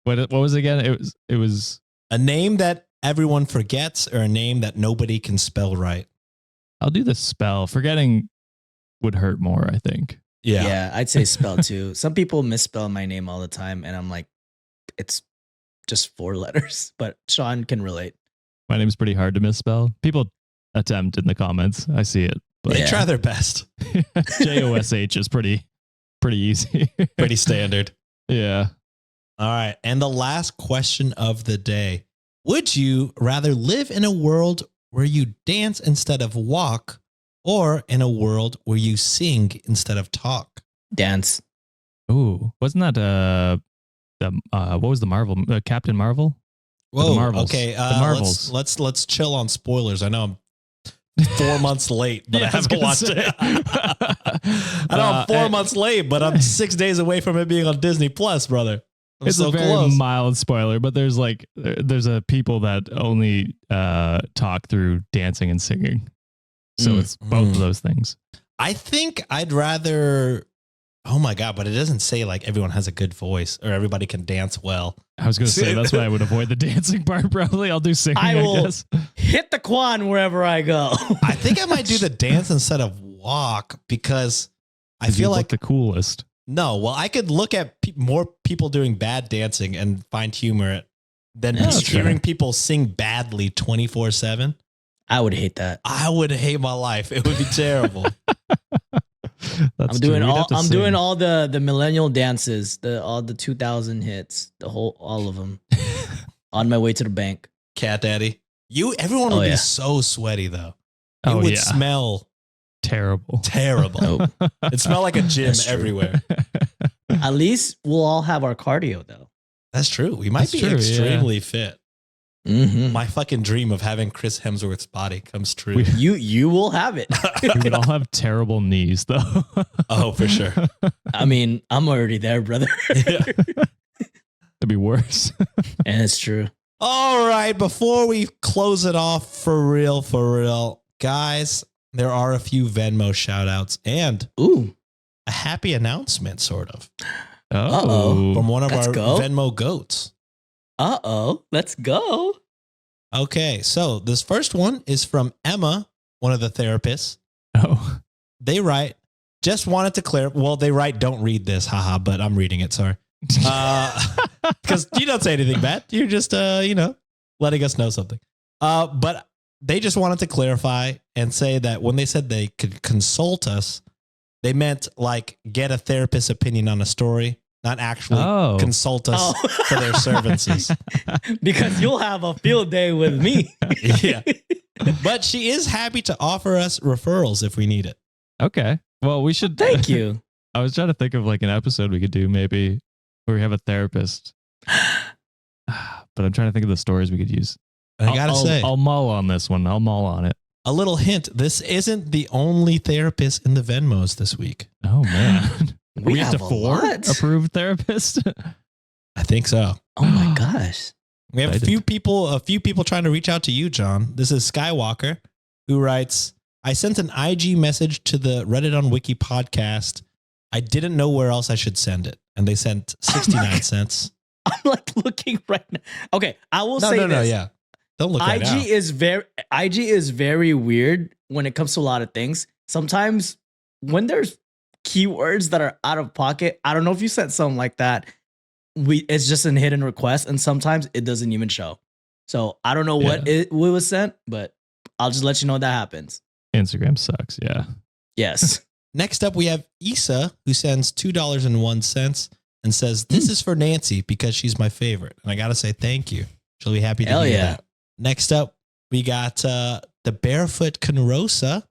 [SPEAKER 4] What was it again? It was
[SPEAKER 1] A name that everyone forgets or a name that nobody can spell right.
[SPEAKER 4] I'll do the spell. Forgetting would hurt more, I think.
[SPEAKER 3] Yeah. I'd say spell too. Some people misspell my name all the time, and I'm like, it's just 4 letters. But Sean can relate.
[SPEAKER 4] My name's pretty hard to misspell. People attempt in the comments. I see it.
[SPEAKER 1] They
[SPEAKER 3] Yeah.
[SPEAKER 1] try their best.
[SPEAKER 4] JOSH is pretty easy.
[SPEAKER 1] Pretty standard.
[SPEAKER 4] Yeah.
[SPEAKER 1] All right. And the last question of the day. Would you rather live in a world where you dance instead of walk or in a world where you sing instead of talk?
[SPEAKER 3] Dance.
[SPEAKER 4] Ooh, wasn't that what was the Marvel Captain Marvel?
[SPEAKER 1] Whoa.
[SPEAKER 4] The Marvels.
[SPEAKER 1] Okay.
[SPEAKER 4] The Marvels.
[SPEAKER 1] Let's chill on spoilers. I know I'm 4 months late, but
[SPEAKER 4] Yeah,
[SPEAKER 1] I
[SPEAKER 4] I was
[SPEAKER 1] haven't
[SPEAKER 4] gonna
[SPEAKER 1] watched
[SPEAKER 4] say.
[SPEAKER 1] it. I know I'm 4 months late, but I'm 6 days away from it being on Disney Plus, brother. I'm
[SPEAKER 4] It's
[SPEAKER 1] so
[SPEAKER 4] a very
[SPEAKER 1] close.
[SPEAKER 4] mild spoiler, but there's a people that only talk through dancing and singing. So
[SPEAKER 3] Mm.
[SPEAKER 4] it's both of those things.
[SPEAKER 1] I think I'd rather Oh my God, but it doesn't say like everyone has a good voice or everybody can dance well.
[SPEAKER 4] I was going to say that's why I would avoid the dancing part. Probably I'll do singing.
[SPEAKER 3] I will
[SPEAKER 4] guess.
[SPEAKER 3] hit the quan wherever I go.
[SPEAKER 1] I think I might do the dance instead of walk because I
[SPEAKER 4] 'Cause you
[SPEAKER 1] feel
[SPEAKER 4] look
[SPEAKER 1] like
[SPEAKER 4] the coolest.
[SPEAKER 1] no. Well, I could look at more people doing bad dancing and find humor than
[SPEAKER 3] Yeah,
[SPEAKER 1] just
[SPEAKER 3] that's
[SPEAKER 1] hearing people sing badly 24/7.
[SPEAKER 3] I would hate that.
[SPEAKER 1] I would hate my life. It would be terrible.
[SPEAKER 4] That's
[SPEAKER 3] I'm
[SPEAKER 4] true.
[SPEAKER 3] doing
[SPEAKER 4] We'd
[SPEAKER 3] all
[SPEAKER 4] have to
[SPEAKER 3] I'm doing
[SPEAKER 4] sing.
[SPEAKER 3] all the millennial dances, all the 2000 hits, all of them. On my way to the bank.
[SPEAKER 1] Cat Daddy. Everyone would be so sweaty though. It
[SPEAKER 4] Oh,
[SPEAKER 1] would
[SPEAKER 4] yeah.
[SPEAKER 1] smell
[SPEAKER 4] Terrible.
[SPEAKER 1] terrible.
[SPEAKER 3] Nope.
[SPEAKER 1] It smelled like a gym
[SPEAKER 3] That's true.
[SPEAKER 1] everywhere.
[SPEAKER 3] At least we'll all have our cardio though.
[SPEAKER 1] That's true. We might
[SPEAKER 4] That's
[SPEAKER 1] be
[SPEAKER 4] true, yeah.
[SPEAKER 1] extremely fit.
[SPEAKER 3] Mm-hmm.
[SPEAKER 1] My fucking dream of having Chris Hemsworth's body comes true.
[SPEAKER 4] We-
[SPEAKER 3] You will have it.
[SPEAKER 4] We would all have terrible knees, though.
[SPEAKER 1] Oh, for sure.
[SPEAKER 3] I mean, I'm already there, brother.
[SPEAKER 1] Yeah.
[SPEAKER 4] It'd be worse.
[SPEAKER 3] And it's true.
[SPEAKER 1] All right. Before we close it off for real, guys, there are a few Venmo shout outs and
[SPEAKER 3] Ooh.
[SPEAKER 1] a happy announcement, sort of,
[SPEAKER 3] Uh-oh.
[SPEAKER 1] from one of
[SPEAKER 3] Let's
[SPEAKER 1] our
[SPEAKER 3] go.
[SPEAKER 1] Venmo goats.
[SPEAKER 3] Uh-oh. Let's go.
[SPEAKER 1] Okay. So this first one is from Emma, one of the therapists.
[SPEAKER 4] Oh,
[SPEAKER 1] They write, just wanted to clear. Well, they write, don't read this, haha, but I'm reading it. Sorry. Because you don't say anything bad. You're just, letting us know something. But they just wanted to clarify and say that when they said they could consult us, they meant like get a therapist's opinion on a story, not actually consult us for their services.
[SPEAKER 3] Because you'll have a field day with me.
[SPEAKER 1] Yeah. But she is happy to offer us referrals if we need it.
[SPEAKER 4] okay. Well, we should.
[SPEAKER 3] Thank you.
[SPEAKER 4] I was trying to think of like an episode we could do maybe where we have a therapist. But I'm trying to think of the stories we could use.
[SPEAKER 1] And I gotta say,
[SPEAKER 4] I'll mull on this one. I'll mull on it.
[SPEAKER 1] a little hint, this isn't the only therapist in the Venmos this week.
[SPEAKER 4] Oh man,
[SPEAKER 3] We
[SPEAKER 4] up
[SPEAKER 3] have
[SPEAKER 4] to
[SPEAKER 3] a
[SPEAKER 4] 4
[SPEAKER 3] lot.
[SPEAKER 4] approved therapists.
[SPEAKER 1] I think so.
[SPEAKER 3] Oh my gosh.
[SPEAKER 1] We have a few people trying to reach out to you, John. This is Skywalker, who writes, I sent an IG message to the Reddit on Wiki podcast. I didn't know where else I should send it. And they sent 69 cents.
[SPEAKER 3] I'm like looking right now. Okay, I will say
[SPEAKER 1] No,
[SPEAKER 3] this.
[SPEAKER 1] yeah. Don't look right now.
[SPEAKER 3] IG is very weird when it comes to a lot of things. Sometimes when there's keywords that are out of pocket, I don't know if you sent something like that. It's just an hidden request, and sometimes it doesn't even show. So I don't know what it was sent, but I'll just let you know that happens.
[SPEAKER 4] Instagram sucks. Yeah.
[SPEAKER 3] Yes.
[SPEAKER 1] Next up, we have Issa, who sends $2.01 and says, this is for Nancy because she's my favorite. And I got to say thank you. She'll be happy to
[SPEAKER 3] Hell
[SPEAKER 1] hear
[SPEAKER 3] yeah.
[SPEAKER 1] that. Next up, we got the Barefoot Conrosa.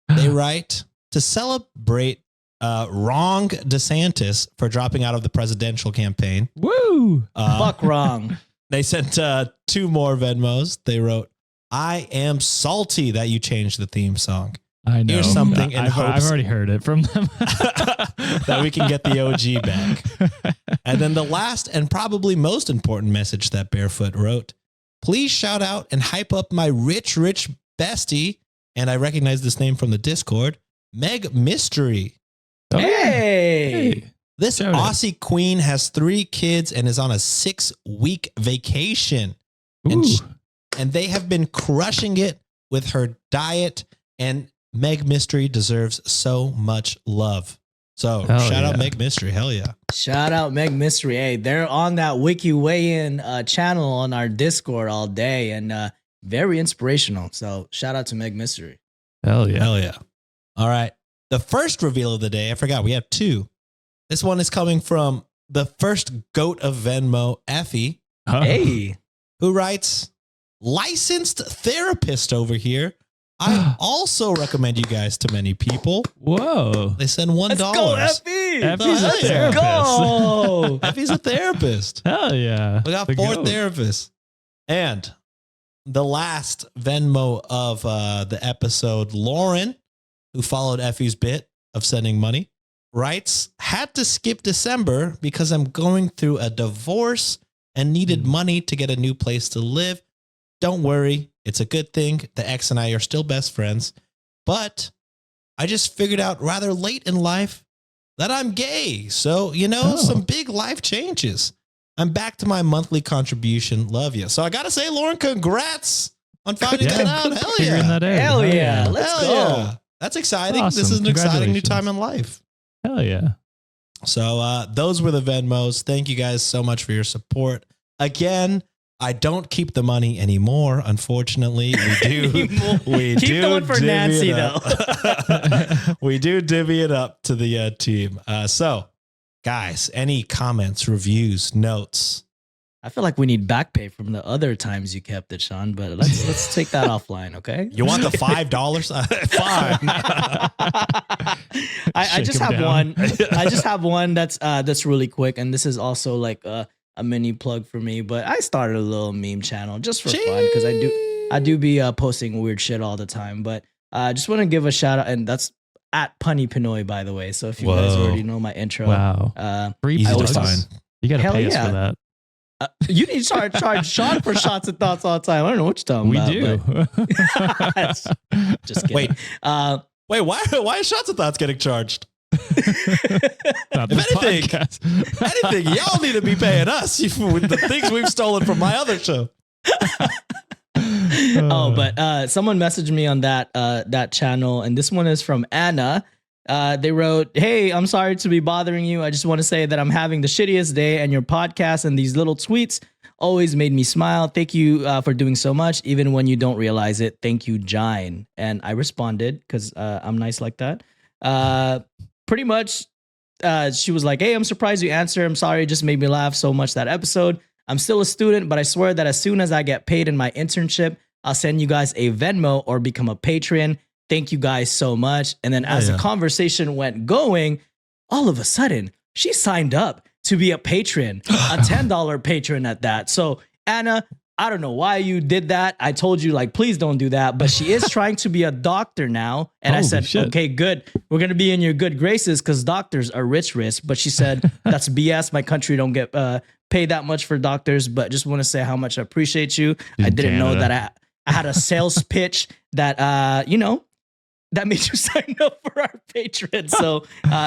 [SPEAKER 1] They write, to celebrate Wrong DeSantis for dropping out of the presidential campaign.
[SPEAKER 4] Woo.
[SPEAKER 3] Fuck wrong.
[SPEAKER 1] They sent 2 more Venmos. They wrote, I am salty that you changed the theme song.
[SPEAKER 4] I know.
[SPEAKER 1] Here's something in
[SPEAKER 4] I've
[SPEAKER 1] hopes
[SPEAKER 4] already heard it from them.
[SPEAKER 1] that we can get the OG back. And then the last and probably most important message that Barefoot wrote, please shout out and hype up my rich bestie. And I recognize this name from the Discord, Meg Mystery.
[SPEAKER 4] Oh,
[SPEAKER 3] Hey.
[SPEAKER 1] This
[SPEAKER 4] Shout out.
[SPEAKER 1] Aussie queen has 3 kids and is on a 6-week vacation.
[SPEAKER 4] Ooh.
[SPEAKER 1] And they have been crushing it with her diet, and Meg Mystery deserves so much love. So
[SPEAKER 4] Hell
[SPEAKER 1] shout out
[SPEAKER 4] yeah.
[SPEAKER 1] Meg Mystery. Hell yeah.
[SPEAKER 3] Shout out Meg Mystery. Hey, they're on that Wiki Weigh-In channel on our Discord all day, and very inspirational. So shout out to Meg Mystery.
[SPEAKER 4] Hell yeah.
[SPEAKER 1] Hell yeah. All right. The first reveal of the day, I forgot, we have 2. This one is coming from the first goat of Venmo, Effie,
[SPEAKER 4] Oh.
[SPEAKER 3] Hey.
[SPEAKER 1] who writes, licensed therapist over here. I also recommend you guys to many people.
[SPEAKER 4] Whoa.
[SPEAKER 1] They send $1.
[SPEAKER 3] Let's go, Effie.
[SPEAKER 4] Effie's a
[SPEAKER 1] Let's
[SPEAKER 4] therapist.
[SPEAKER 3] Go.
[SPEAKER 1] Effie's a therapist.
[SPEAKER 4] Hell yeah.
[SPEAKER 1] We got
[SPEAKER 4] The
[SPEAKER 1] 4
[SPEAKER 4] goat.
[SPEAKER 1] therapists. And the last Venmo of the episode, Lauren, who followed Effie's bit of sending money, writes, had to skip December because I'm going through a divorce and needed money to get a new place to live. Don't worry. It's a good thing. The ex and I are still best friends. But I just figured out rather late in life that I'm gay. So, some big life changes. I'm back to my monthly contribution. Love you. So I got to say, Lauren, congrats on finding that out. Hell
[SPEAKER 4] Figuring
[SPEAKER 1] yeah.
[SPEAKER 4] that out.
[SPEAKER 3] Hell yeah. Let's
[SPEAKER 1] Hell
[SPEAKER 3] go.
[SPEAKER 1] yeah. That's exciting.
[SPEAKER 4] Awesome.
[SPEAKER 1] This is an exciting new
[SPEAKER 4] Congratulations.
[SPEAKER 1] time in life.
[SPEAKER 4] Hell yeah.
[SPEAKER 1] So those were the Venmos. Thank you guys so much for your support. Again, I don't keep the money anymore. Unfortunately, we do. We
[SPEAKER 3] Keep
[SPEAKER 1] do
[SPEAKER 3] the one for
[SPEAKER 1] divvy
[SPEAKER 3] Nancy,
[SPEAKER 1] it up. We do divvy it up to the team. So, guys, any comments, reviews, notes?
[SPEAKER 3] I feel like we need back pay from the other times you kept it, Sean, but let's take that offline, okay?
[SPEAKER 1] You want the $5? Fine.
[SPEAKER 3] I just have one. I just have one that's really quick, and this is also like a mini plug for me. But I started a little meme channel just for fun because I do be posting weird shit all the time. But I just want to give a shout out, and that's at Punny Pinoy, by the way. So if you guys already know my intro,
[SPEAKER 4] Wow. Free
[SPEAKER 1] Easy to
[SPEAKER 4] plugs.
[SPEAKER 1] find.
[SPEAKER 4] You got to
[SPEAKER 3] Hell
[SPEAKER 4] pay us
[SPEAKER 3] yeah.
[SPEAKER 4] for that.
[SPEAKER 3] you need to charge Sean for shots and thoughts all the time. I don't know what you're talking about.
[SPEAKER 4] We
[SPEAKER 3] do. Just kidding.
[SPEAKER 1] Wait. Wait, why is Shots and Thoughts getting charged?
[SPEAKER 4] Not
[SPEAKER 1] If
[SPEAKER 4] this
[SPEAKER 1] anything,
[SPEAKER 4] podcast.
[SPEAKER 1] anything, y'all need to be paying us with the things we've stolen from my other show.
[SPEAKER 3] But someone messaged me on that channel, and this one is from Anna. They wrote, "Hey, I'm sorry to be bothering you. I just want to say that I'm having the shittiest day, and your podcast and these little tweets always made me smile. Thank you for doing so much, even when you don't realize it. Thank you, Jine." And I responded because I'm nice like that. Pretty much, she was like, "Hey, I'm surprised you answered. I'm sorry, it just made me laugh so much that episode. I'm still a student, but I swear that as soon as I get paid in my internship, I'll send you guys a Venmo or become a Patreon. Thank you guys so much." And then as the conversation went going, all of a sudden, she signed up to be a patron, a $10 patron at that. So Anna, I don't know why you did that. I told you, like, please don't do that. But she is trying to be a doctor now. And I said, okay, good. We're going to be in your good graces because doctors are rich. But she said, that's BS. My country don't get paid that much for doctors. But just want to say how much I appreciate you. I didn't know that I had a sales pitch that, that made you sign up for our patron. So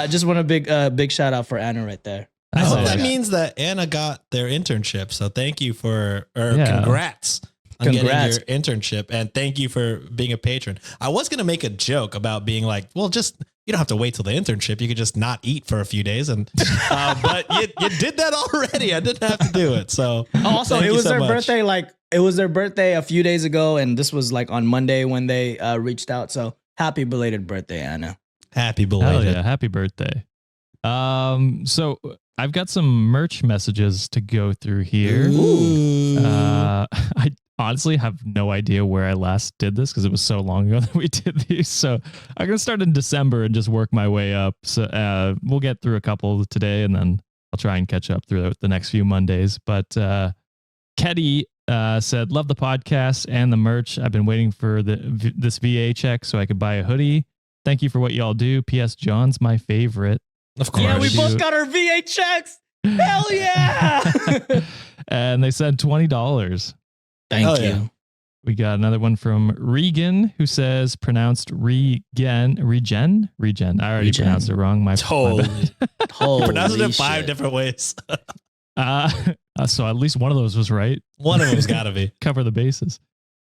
[SPEAKER 3] just want a big shout out for Anna right there.
[SPEAKER 1] I hope that means that Anna got their internship. So thank you congrats on getting your internship. And thank you for being a patron. I was going to make a joke about being like, well, just, you don't have to wait till the internship. You could just not eat for a few days. And, but you did that already. I didn't have to do it. So
[SPEAKER 3] also it was their birthday. It was their birthday a few days ago. And this was like on Monday when they reached out. So happy belated birthday, Anna.
[SPEAKER 1] Happy belated.
[SPEAKER 4] Hell yeah, happy birthday. So I've got some merch messages to go through here. I honestly have no idea where I last did this because it was so long ago that we did these. So I'm going to start in December and just work my way up. So we'll get through a couple today and then I'll try and catch up through the next few Mondays. But Ketty said, "Love the podcast and the merch. I've been waiting for this VA check so I could buy a hoodie. Thank you for what y'all do. P.S. John's my favorite."
[SPEAKER 1] Of course.
[SPEAKER 3] Yeah, we both got our VA checks. Hell yeah.
[SPEAKER 4] And they said $20.
[SPEAKER 3] Thank you.
[SPEAKER 1] Yeah.
[SPEAKER 4] We got another one from Regan who says pronounced Regen. I already pronounced it wrong. My
[SPEAKER 1] Totally.
[SPEAKER 3] Holy
[SPEAKER 1] Pronounced it in 5
[SPEAKER 3] shit.
[SPEAKER 1] different ways.
[SPEAKER 4] So at least one of those was right.
[SPEAKER 1] One of them's got to be.
[SPEAKER 4] Cover the bases.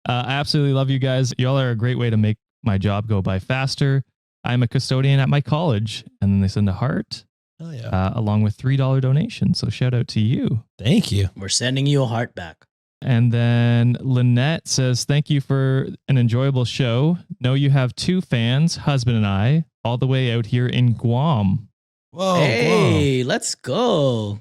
[SPEAKER 4] I absolutely love you guys. Y'all are a great way to make my job go by faster. I'm a custodian at my college. And then they send a heart along with $3 donation. So shout out to you.
[SPEAKER 1] Thank you.
[SPEAKER 3] We're sending you a heart back.
[SPEAKER 4] And then Lynette says, "Thank you for an enjoyable show. Know you have 2 fans, husband and I, all the way out here in Guam."
[SPEAKER 1] Whoa.
[SPEAKER 3] Hey, let's go.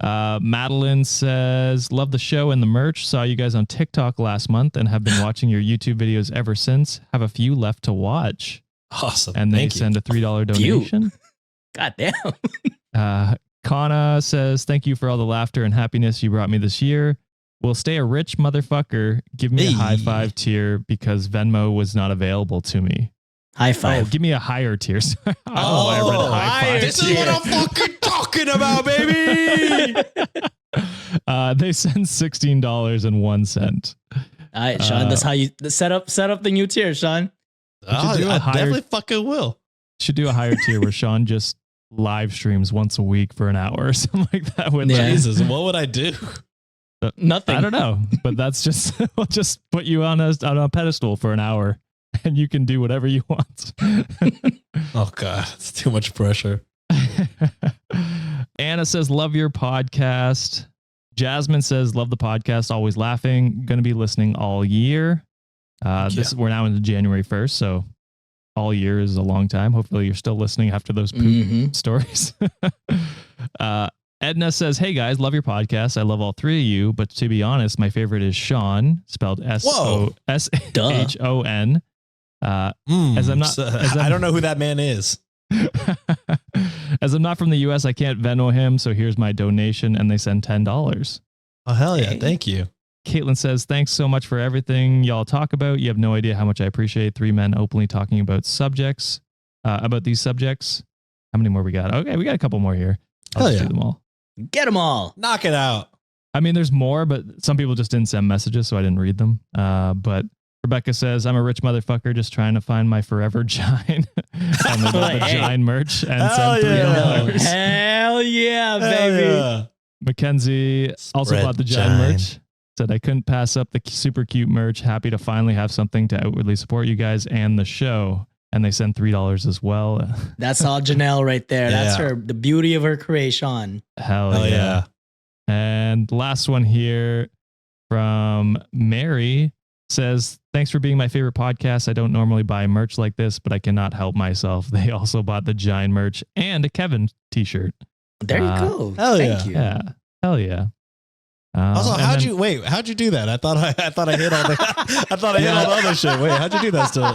[SPEAKER 4] Madeline says, "Love the show and the merch. Saw you guys on TikTok last month and have been watching your YouTube videos ever since. Have a few left to watch."
[SPEAKER 1] Awesome.
[SPEAKER 4] And they
[SPEAKER 1] Thank you.
[SPEAKER 4] send a $3 donation.
[SPEAKER 3] God damn.
[SPEAKER 4] Kana says, "Thank you for all the laughter and happiness you brought me this year. Will stay a rich motherfucker. Give me a high five tier because Venmo was not available to me."
[SPEAKER 3] High five.
[SPEAKER 4] Oh, give me a higher tier. I don't know why I read high five.
[SPEAKER 1] This is what I'm fucking talking about, baby.
[SPEAKER 4] They send $16.01.
[SPEAKER 3] All right, Sean, that's how you set up the new tier, Sean.
[SPEAKER 1] I
[SPEAKER 4] do a higher-
[SPEAKER 1] definitely fucking will.
[SPEAKER 4] Should do a higher tier where Sean just live streams once a week for an hour or something like that. With
[SPEAKER 3] Yeah.
[SPEAKER 1] Jesus, what would I do?
[SPEAKER 3] Nothing.
[SPEAKER 4] I don't know, but that's just we'll just put you on a pedestal for an hour, and you can do whatever you want.
[SPEAKER 1] Oh God, it's too much pressure.
[SPEAKER 4] Anna says, love your podcast. Jasmine says, love the podcast. Always laughing. Going to be listening all year. We're now into January 1st. So all year is a long time. Hopefully you're still listening after those poop stories. Edna says, hey guys, love your podcast. I love all three of you, but to be honest, my favorite is Sean, spelled S-O-S-H-O-N. As I'm not,
[SPEAKER 1] I don't know who that man is.
[SPEAKER 4] As I'm not from the US, I can't Venmo him, so here's my donation, and they send $10.
[SPEAKER 1] Oh hell yeah! Thank you.
[SPEAKER 4] Caitlin says, thanks so much for everything y'all talk about. You have no idea how much I appreciate three men openly talking about these subjects. How many more we got? Okay, we got a couple more here. I'll
[SPEAKER 1] Hell
[SPEAKER 4] just
[SPEAKER 1] yeah.
[SPEAKER 4] do them all.
[SPEAKER 3] Get them all.
[SPEAKER 1] Knock it out.
[SPEAKER 4] I mean, there's more, but some people just didn't send messages, so I didn't read them. But Rebecca says, I'm a rich motherfucker just trying to find my forever Gine. And they bought the Gine merch and
[SPEAKER 1] Hell
[SPEAKER 4] sent
[SPEAKER 1] yeah.
[SPEAKER 4] $3.
[SPEAKER 3] Hell yeah, baby.
[SPEAKER 1] Yeah.
[SPEAKER 4] Mackenzie also
[SPEAKER 1] Spread
[SPEAKER 4] bought the
[SPEAKER 1] Gine.
[SPEAKER 4] Gine merch. Said, I couldn't pass up the super cute merch. Happy to finally have something to outwardly support you guys and the show. And they sent $3 as well.
[SPEAKER 3] That's all Janelle right there. That's
[SPEAKER 1] Yeah.
[SPEAKER 3] the beauty of her creation.
[SPEAKER 4] Hell yeah. And last one here from Mary says, thanks for being my favorite podcast. I don't normally buy merch like this, but I cannot help myself. They also bought the Gine merch and a Kevin t-shirt.
[SPEAKER 3] There you go.
[SPEAKER 1] hell
[SPEAKER 3] Thank
[SPEAKER 1] yeah.
[SPEAKER 3] you.
[SPEAKER 4] Yeah. Hell yeah.
[SPEAKER 1] Also,
[SPEAKER 4] And
[SPEAKER 1] how'd
[SPEAKER 4] then-
[SPEAKER 1] you do that? I thought I hit all the I thought I hit all the other shit. Wait, how'd you do that still?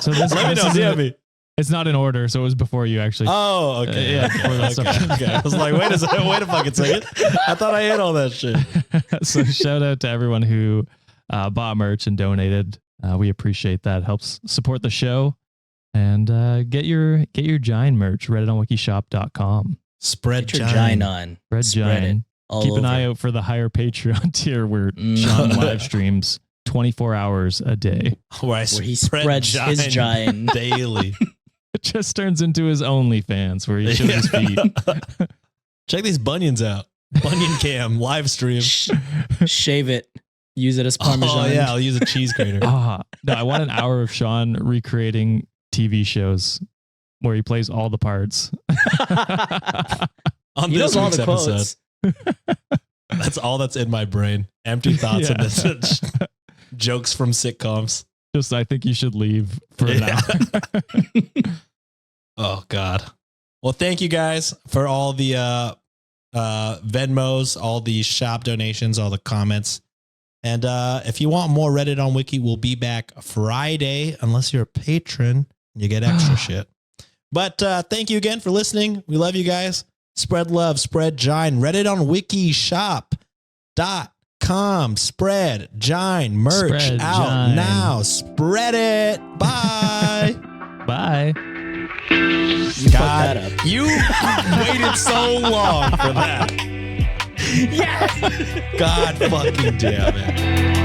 [SPEAKER 4] So this,
[SPEAKER 1] Let me
[SPEAKER 4] this
[SPEAKER 1] know,
[SPEAKER 4] isn't-
[SPEAKER 1] DM me.
[SPEAKER 4] It's not in order, so it was before you actually.
[SPEAKER 1] Oh, okay.
[SPEAKER 4] Yeah,
[SPEAKER 1] okay,
[SPEAKER 4] before that stuff.
[SPEAKER 1] okay. I was like, wait a fucking second. I thought I hit all that shit.
[SPEAKER 4] So shout out to everyone who bought merch and donated. We appreciate that. It helps support the show. And get your Gine merch. RedditOnWikiShop.com.
[SPEAKER 1] Spread
[SPEAKER 3] Get your
[SPEAKER 1] Gine.
[SPEAKER 3] Gine on.
[SPEAKER 4] Red
[SPEAKER 3] Spread
[SPEAKER 4] Gine.
[SPEAKER 3] it all
[SPEAKER 4] Keep an
[SPEAKER 3] over.
[SPEAKER 4] eye out for the higher Patreon tier where Sean live streams 24 hours a day.
[SPEAKER 1] Where
[SPEAKER 3] Where he spreads his Gine.
[SPEAKER 1] daily.
[SPEAKER 4] It just turns into his OnlyFans where he shows his feet.
[SPEAKER 1] Check these bunions out. Bunion cam live stream.
[SPEAKER 3] Shave it. Use it as Parmesan.
[SPEAKER 1] Oh yeah, I'll use a cheese grater.
[SPEAKER 4] No, I want an hour of Sean recreating TV shows where he plays all the parts.
[SPEAKER 1] On
[SPEAKER 3] He
[SPEAKER 1] this
[SPEAKER 3] knows all
[SPEAKER 1] week's
[SPEAKER 3] the
[SPEAKER 1] episode.
[SPEAKER 3] quotes.
[SPEAKER 1] That's all that's in my brain. Empty thoughts and
[SPEAKER 4] Yeah.
[SPEAKER 1] this jokes from sitcoms.
[SPEAKER 4] Just, I think you should leave for an
[SPEAKER 1] Yeah.
[SPEAKER 4] hour.
[SPEAKER 1] Oh God. Well, thank you guys for all the Venmos, all the shop donations, all the comments. And if you want more Reddit on Wiki, we'll be back Friday, unless you're a patron, you get extra shit. But thank you again for listening. We love you guys. Spread love, spread Gine. Reddit on Wiki shop.com. Spread Gine merch
[SPEAKER 4] Spread
[SPEAKER 1] out
[SPEAKER 4] Gine.
[SPEAKER 1] now. Spread it. Bye.
[SPEAKER 4] Bye.
[SPEAKER 3] You fucked that up.
[SPEAKER 1] You waited so long for that.
[SPEAKER 3] Yes.
[SPEAKER 1] God fucking damn it.